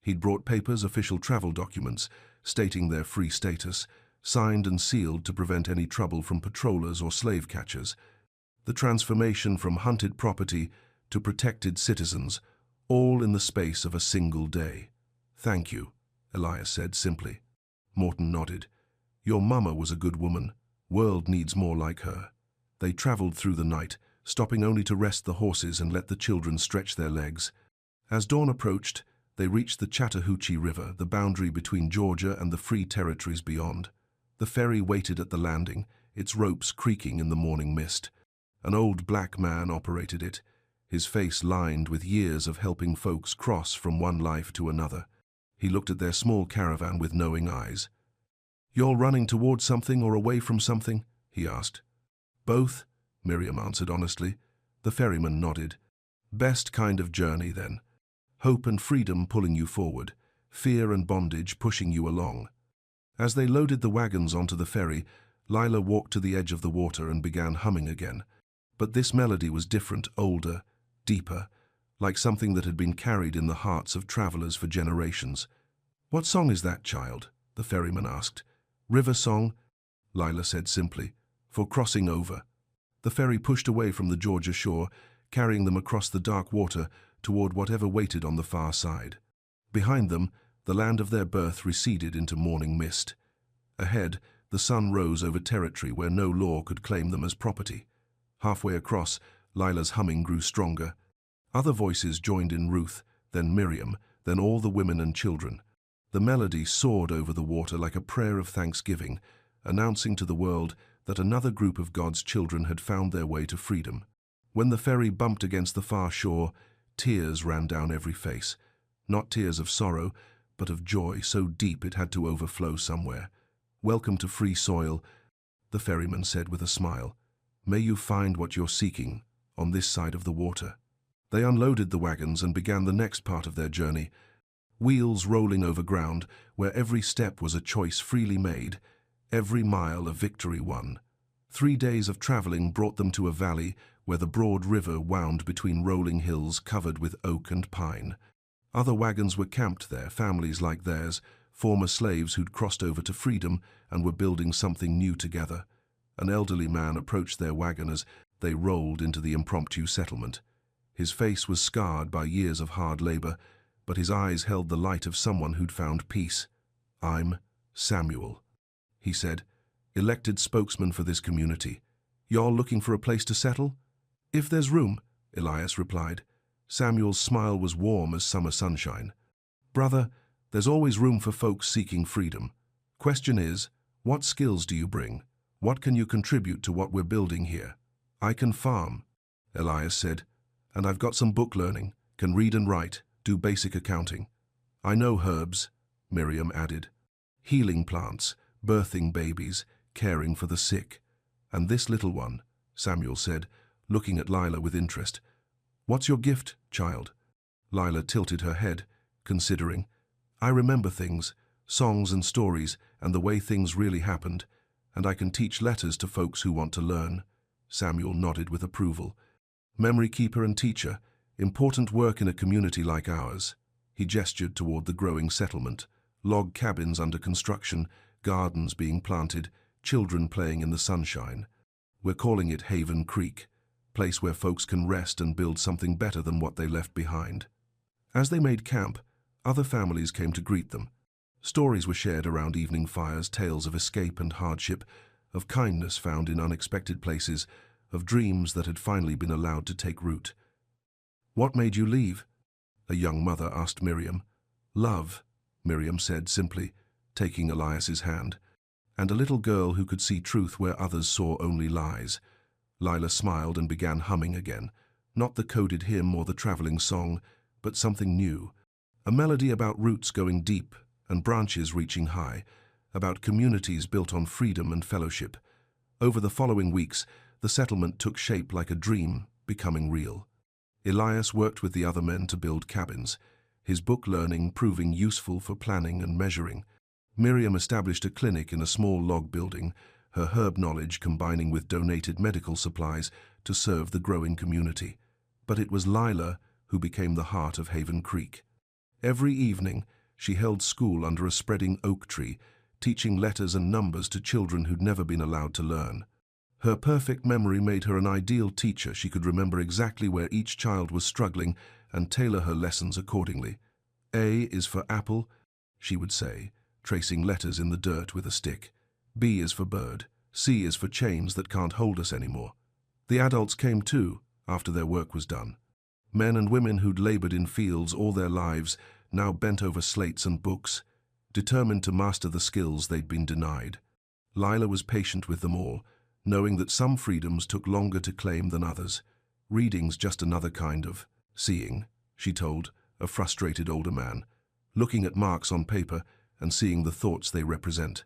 He'd brought papers, official travel documents, stating their free status, signed and sealed to prevent any trouble from patrollers or slave catchers. The transformation from hunted property to protected citizens, all in the space of a single day. "Thank you," Elias said simply. Morton nodded. "Your mama was a good woman. World needs more like her." They traveled through the night, stopping only to rest the horses and let the children stretch their legs. As dawn approached, they reached the Chattahoochee River, the boundary between Georgia and the free territories beyond. The ferry waited at the landing, its ropes creaking in the morning mist. An old black man operated it, his face lined with years of helping folks cross from one life to another. He looked at their small caravan with knowing eyes. "You're running towards something or away from something?" he asked. "Both," Miriam answered honestly. The ferryman nodded. "Best kind of journey, then. Hope and freedom pulling you forward, fear and bondage pushing you along." As they loaded the wagons onto the ferry, Lila walked to the edge of the water and began humming again. But this melody was different, older, deeper, like something that had been carried in the hearts of travelers for generations. "What song is that, child?" the ferryman asked. "River song," Lila said simply, "for crossing over." The ferry pushed away from the Georgia shore, carrying them across the dark water toward whatever waited on the far side. Behind them, the land of their birth receded into morning mist. Ahead, the sun rose over territory where no law could claim them as property. Halfway across, Lila's humming grew stronger. Other voices joined in, Ruth, then Miriam, then all the women and children. The melody soared over the water like a prayer of thanksgiving, announcing to the world that another group of God's children had found their way to freedom. When the ferry bumped against the far shore, tears ran down every face. Not tears of sorrow, but of joy so deep it had to overflow somewhere. "Welcome to free soil," the ferryman said with a smile. "May you find what you're seeking on this side of the water." They unloaded the wagons and began the next part of their journey, wheels rolling over ground where every step was a choice freely made, every mile a victory won. 3 days of traveling brought them to a valley where the broad river wound between rolling hills covered with oak and pine. Other wagons were camped there, families like theirs, former slaves who'd crossed over to freedom and were building something new together. An elderly man approached their wagon as they rolled into the impromptu settlement. His face was scarred by years of hard labor, but his eyes held the light of someone who'd found peace. "I'm Samuel," he said, "elected spokesman for this community. Y'all looking for a place to settle?" "If there's room," Elias replied. Samuel's smile was warm as summer sunshine. "Brother, there's always room for folks seeking freedom. Question is, what skills do you bring? What can you contribute to what we're building here?" "I can farm," Elias said, "and I've got some book learning, can read and write, do basic accounting." "I know herbs," Miriam added. "Healing plants, birthing babies, caring for the sick. And this little one," Samuel said, looking at Lila with interest. "What's your gift, child?" Lila tilted her head, considering. "I remember things, songs and stories, and the way things really happened, and I can teach letters to folks who want to learn." Samuel nodded with approval. "Memory keeper and teacher, important work in a community like ours." He gestured toward the growing settlement, log cabins under construction, gardens being planted, children playing in the sunshine. "We're calling it Haven Creek, place where folks can rest and build something better than what they left behind." As they made camp, other families came to greet them. Stories were shared around evening fires, tales of escape and hardship, of kindness found in unexpected places, of dreams that had finally been allowed to take root. "What made you leave?" a young mother asked Miriam. "Love," Miriam said simply, taking Elias's hand, "and a little girl who could see truth where others saw only lies." Lila smiled and began humming again, not the coded hymn or the traveling song, but something new. A melody about roots going deep and branches reaching high, about communities built on freedom and fellowship. Over the following weeks, the settlement took shape like a dream, becoming real. Elias worked with the other men to build cabins, his book learning proving useful for planning and measuring. Miriam established a clinic in a small log building, her herb knowledge combining with donated medical supplies to serve the growing community. But it was Lila who became the heart of Haven Creek. Every evening, she held school under a spreading oak tree, teaching letters and numbers to children who'd never been allowed to learn. Her perfect memory made her an ideal teacher. She could remember exactly where each child was struggling and tailor her lessons accordingly. "A is for apple," she would say, tracing letters in the dirt with a stick. "B is for bird. C is for chains that can't hold us anymore." The adults came too, after their work was done. Men and women who'd labored in fields all their lives now bent over slates and books, determined to master the skills they'd been denied. Lila was patient with them all, knowing that some freedoms took longer to claim than others. "Reading's just another kind of seeing," she told a frustrated older man, "looking at marks on paper and seeing the thoughts they represent.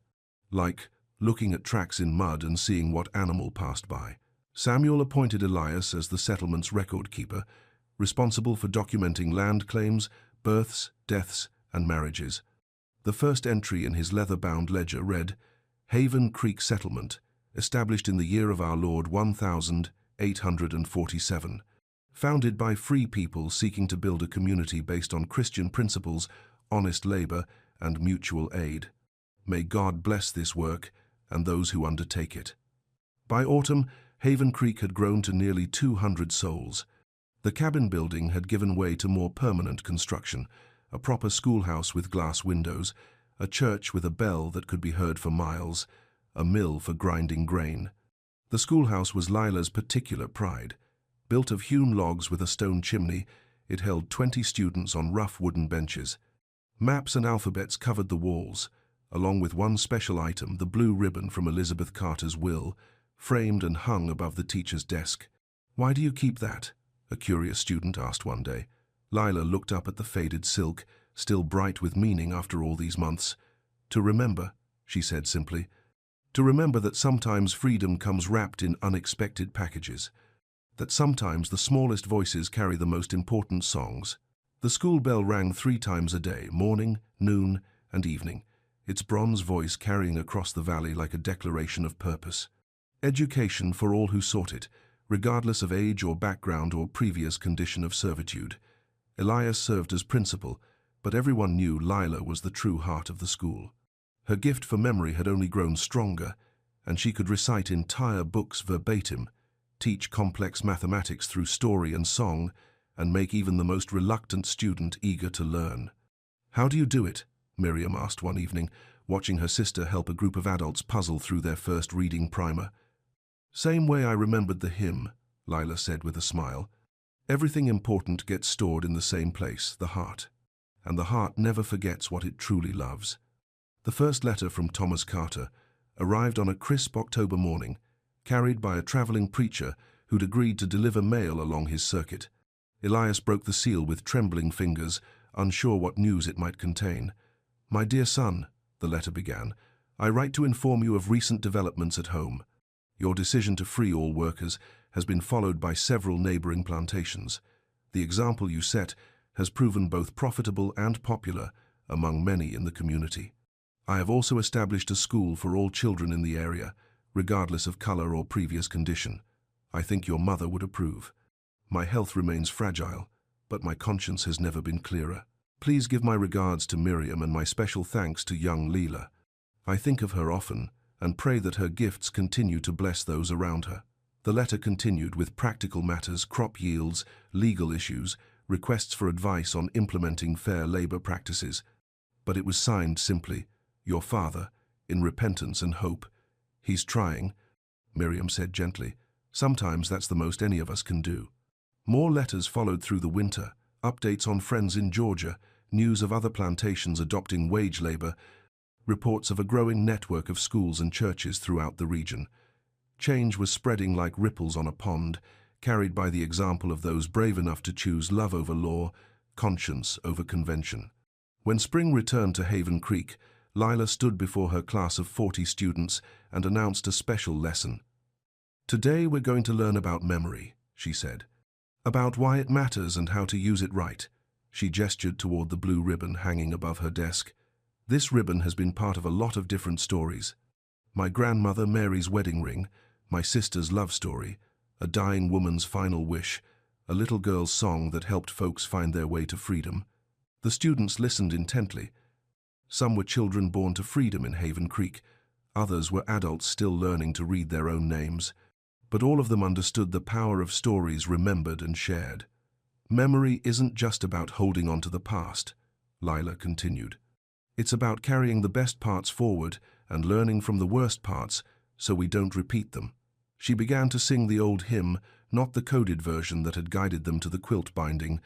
Like looking at tracks in mud and seeing what animal passed by." Samuel appointed Elias as the settlement's record keeper, responsible for documenting land claims, births, deaths, and marriages. The first entry in his leather-bound ledger read, "Haven Creek Settlement, established in the year of our Lord 1847, founded by free people seeking to build a community based on Christian principles, honest labor, and mutual aid. May God bless this work and those who undertake it." By autumn, Haven Creek had grown to nearly 200 souls. The cabin building had given way to more permanent construction, a proper schoolhouse with glass windows, a church with a bell that could be heard for miles, a mill for grinding grain. The schoolhouse was Lila's particular pride. Built of hewn logs with a stone chimney, it held 20 students on rough wooden benches. Maps and alphabets covered the walls, along with one special item, the blue ribbon from Elizabeth Carter's will, framed and hung above the teacher's desk. "Why do you keep that?" a curious student asked one day. Lila looked up at the faded silk, still bright with meaning after all these months. "To remember," she said simply. "To remember that sometimes freedom comes wrapped in unexpected packages. That sometimes the smallest voices carry the most important songs." The school bell rang 3 times a day, morning, noon, and evening, its bronze voice carrying across the valley like a declaration of purpose. Education for all who sought it, regardless of age or background or previous condition of servitude. Elias served as principal, but everyone knew Lila was the true heart of the school. Her gift for memory had only grown stronger, and she could recite entire books verbatim, teach complex mathematics through story and song, and make even the most reluctant student eager to learn. "How do you do it?" Miriam asked one evening, watching her sister help a group of adults puzzle through their first reading primer. "Same way I remembered the hymn," Lila said with a smile. "Everything important gets stored in the same place, the heart. And the heart never forgets what it truly loves." The first letter from Thomas Carter arrived on a crisp October morning, carried by a traveling preacher who'd agreed to deliver mail along his circuit. Elias broke the seal with trembling fingers, unsure what news it might contain. "My dear son," the letter began, "I write to inform you of recent developments at home. Your decision to free all workers has been followed by several neighboring plantations. The example you set has proven both profitable and popular among many in the community. I have also established a school for all children in the area, regardless of color or previous condition. I think your mother would approve. My health remains fragile, but my conscience has never been clearer. Please give my regards to Miriam and my special thanks to young Lila. I think of her often and pray that her gifts continue to bless those around her." The letter continued with practical matters, crop yields, legal issues, requests for advice on implementing fair labor practices. But it was signed simply, "Your father, in repentance and hope." "He's trying," Miriam said gently. "Sometimes that's the most any of us can do." More letters followed through the winter, updates on friends in Georgia, news of other plantations adopting wage labor, reports of a growing network of schools and churches throughout the region. Change was spreading like ripples on a pond, carried by the example of those brave enough to choose love over law, conscience over convention. When spring returned to Haven Creek, Lila stood before her class of 40 students and announced a special lesson. "Today we're going to learn about memory," she said. "About why it matters and how to use it right." She gestured toward the blue ribbon hanging above her desk. "This ribbon has been part of a lot of different stories. My grandmother Mary's wedding ring, my sister's love story, a dying woman's final wish, a little girl's song that helped folks find their way to freedom." The students listened intently. Some were children born to freedom in Haven Creek. Others were adults still learning to read their own names. But all of them understood the power of stories remembered and shared. "Memory isn't just about holding on to the past," Lila continued. "It's about carrying the best parts forward and learning from the worst parts so we don't repeat them." She began to sing the old hymn, not the coded version that had guided them to the quilt binding,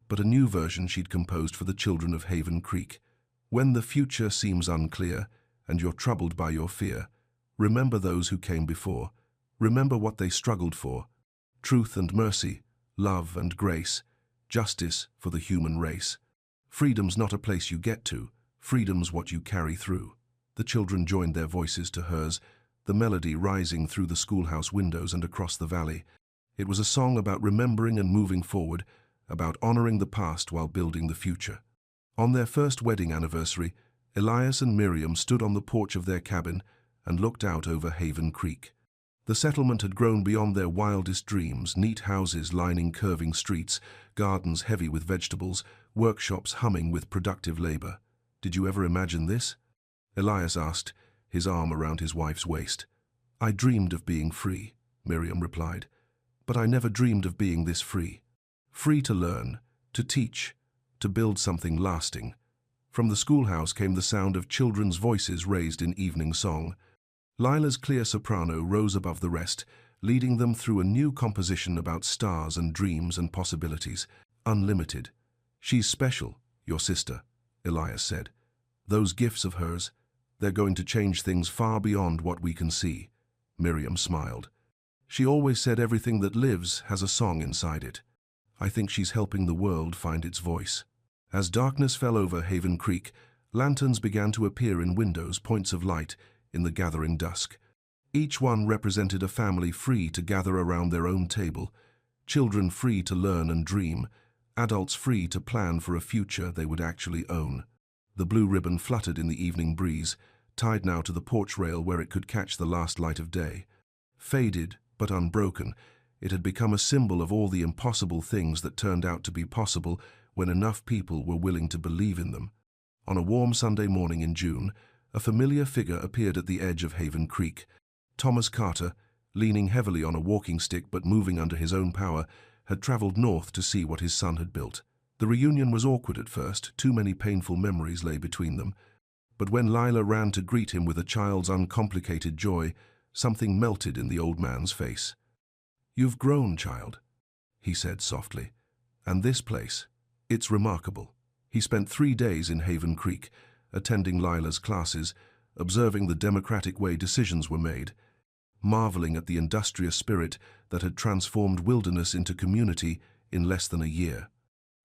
but a new version she'd composed for the children of Haven Creek. "When the future seems unclear and you're troubled by your fear, remember those who came before. Remember what they struggled for. Truth and mercy, love and grace, justice for the human race. Freedom's not a place you get to, freedom's what you carry through." The children joined their voices to hers, the melody rising through the schoolhouse windows and across the valley. It was a song about remembering and moving forward, about honoring the past while building the future. On their first wedding anniversary, Elias and Miriam stood on the porch of their cabin and looked out over Haven Creek. The settlement had grown beyond their wildest dreams, neat houses lining curving streets, gardens heavy with vegetables, workshops humming with productive labor. "Did you ever imagine this?" Elias asked, his arm around his wife's waist. "I dreamed of being free," Miriam replied, "but I never dreamed of being this free. Free to learn, to teach, to build something lasting." From the schoolhouse came the sound of children's voices raised in evening song. Lila's clear soprano rose above the rest, leading them through a new composition about stars and dreams and possibilities. "Unlimited. She's special, your sister," Elias said. "Those gifts of hers, they're going to change things far beyond what we can see." Miriam smiled. "She always said everything that lives has a song inside it. I think she's helping the world find its voice." As darkness fell over Haven Creek, lanterns began to appear in windows, points of light in the gathering dusk. Each one represented a family free to gather around their own table, children free to learn and dream, adults free to plan for a future they would actually own. The blue ribbon fluttered in the evening breeze, tied now to the porch rail where it could catch the last light of day. Faded but unbroken, it had become a symbol of all the impossible things that turned out to be possible when enough people were willing to believe in them. On a warm Sunday morning in June, a familiar figure appeared at the edge of Haven Creek. Thomas Carter, leaning heavily on a walking stick but moving under his own power, had traveled north to see what his son had built. The reunion was awkward at first, too many painful memories lay between them. But when Lila ran to greet him with a child's uncomplicated joy, something melted in the old man's face. "You've grown, child," he said softly. "And this place, it's remarkable." He spent 3 days in Haven Creek, attending Lila's classes, observing the democratic way decisions were made, marveling at the industrious spirit that had transformed wilderness into community in less than a year.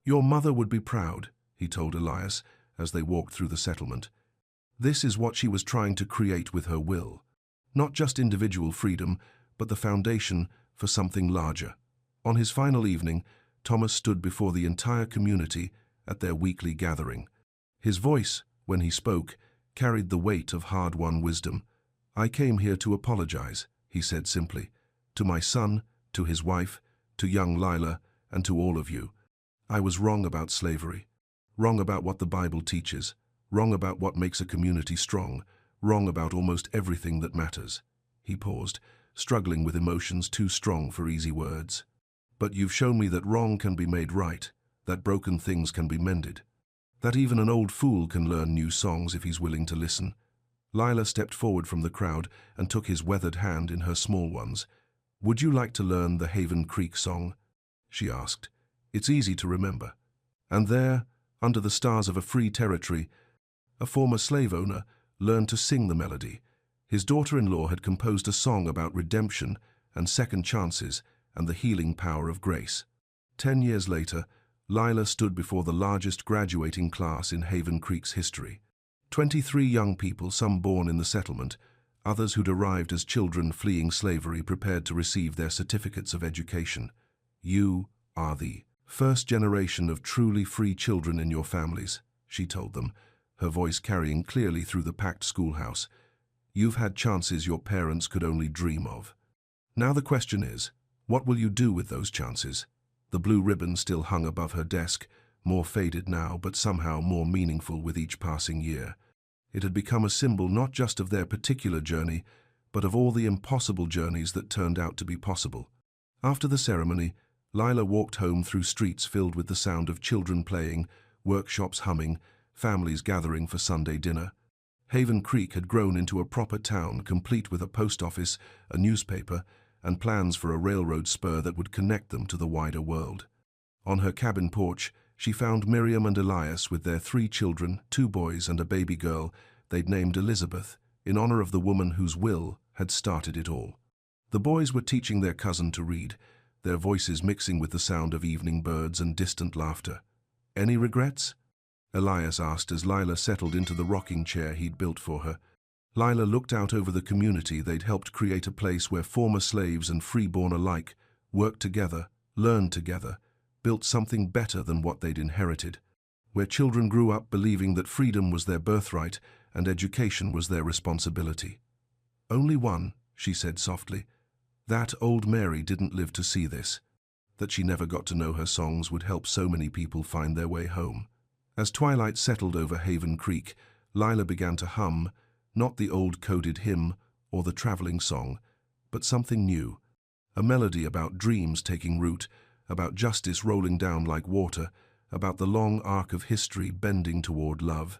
"Your mother would be proud," he told Elias as they walked through the settlement. This is what she was trying to create with her will. Not just individual freedom, but the foundation for something larger. On his final evening, Thomas stood before the entire community at their weekly gathering. His voice, when he spoke, carried the weight of hard-won wisdom. "I came here to apologize," he said simply, "to my son, to his wife, to young Lila, and to all of you. I was wrong about slavery, wrong about what the Bible teaches, wrong about what makes a community strong, wrong about almost everything that matters." He paused, struggling with emotions too strong for easy words. "But you've shown me that wrong can be made right, that broken things can be mended, that even an old fool can learn new songs if he's willing to listen." Lila stepped forward from the crowd and took his weathered hand in her small ones. "Would you like to learn the Haven Creek song?" she asked. "It's easy to remember." And there, under the stars of a free territory, a former slave owner learned to sing the melody. His daughter-in-law had composed a song about redemption and second chances and the healing power of grace. 10 years later, Lila stood before the largest graduating class in Haven Creek's history. 23 young people, some born in the settlement, others who'd arrived as children fleeing slavery, prepared to receive their certificates of education. "You are the first generation of truly free children in your families," she told them, her voice carrying clearly through the packed schoolhouse. "You've had chances your parents could only dream of. Now the question is, what will you do with those chances?" The blue ribbon still hung above her desk, more faded now, but somehow more meaningful with each passing year. It had become a symbol not just of their particular journey, but of all the impossible journeys that turned out to be possible. After the ceremony, Lila walked home through streets filled with the sound of children playing, workshops humming, families gathering for Sunday dinner. Haven Creek had grown into a proper town, complete with a post office, a newspaper, and plans for a railroad spur that would connect them to the wider world. On her cabin porch, she found Miriam and Elias with their 3 children, 2 boys and a baby girl they'd named Elizabeth, in honor of the woman whose will had started it all. The boys were teaching their cousin to read, their voices mixing with the sound of evening birds and distant laughter. "Any regrets?" Elias asked as Lila settled into the rocking chair he'd built for her. Lila looked out over the community they'd helped create, a place where former slaves and freeborn alike worked together, learned together, built something better than what they'd inherited, where children grew up believing that freedom was their birthright and education was their responsibility. "Only one," she said softly. "That old Mary didn't live to see this. That she never got to know her songs would help so many people find their way home." As twilight settled over Haven Creek, Lila began to hum, not the old coded hymn or the traveling song, but something new, a melody about dreams taking root, about justice rolling down like water, about the long arc of history bending toward love.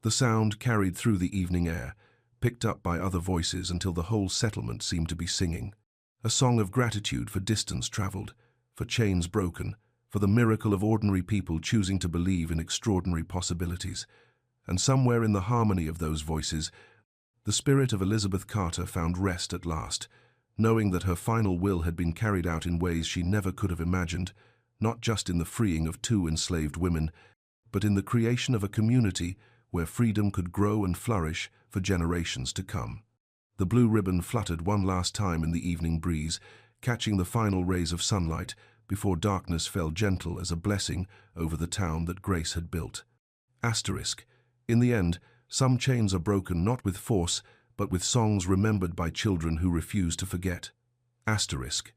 The sound carried through the evening air, picked up by other voices until the whole settlement seemed to be singing. A song of gratitude for distance traveled, for chains broken, for the miracle of ordinary people choosing to believe in extraordinary possibilities. And somewhere in the harmony of those voices, the spirit of Elizabeth Carter found rest at last, knowing that her final will had been carried out in ways she never could have imagined, not just in the freeing of 2 enslaved women, but in the creation of a community where freedom could grow and flourish for generations to come. The blue ribbon fluttered one last time in the evening breeze, catching the final rays of sunlight before darkness fell gentle as a blessing over the town that grace had built. Asterisk. In the end, some chains are broken not with force, but with songs remembered by children who refuse to forget. Asterisk.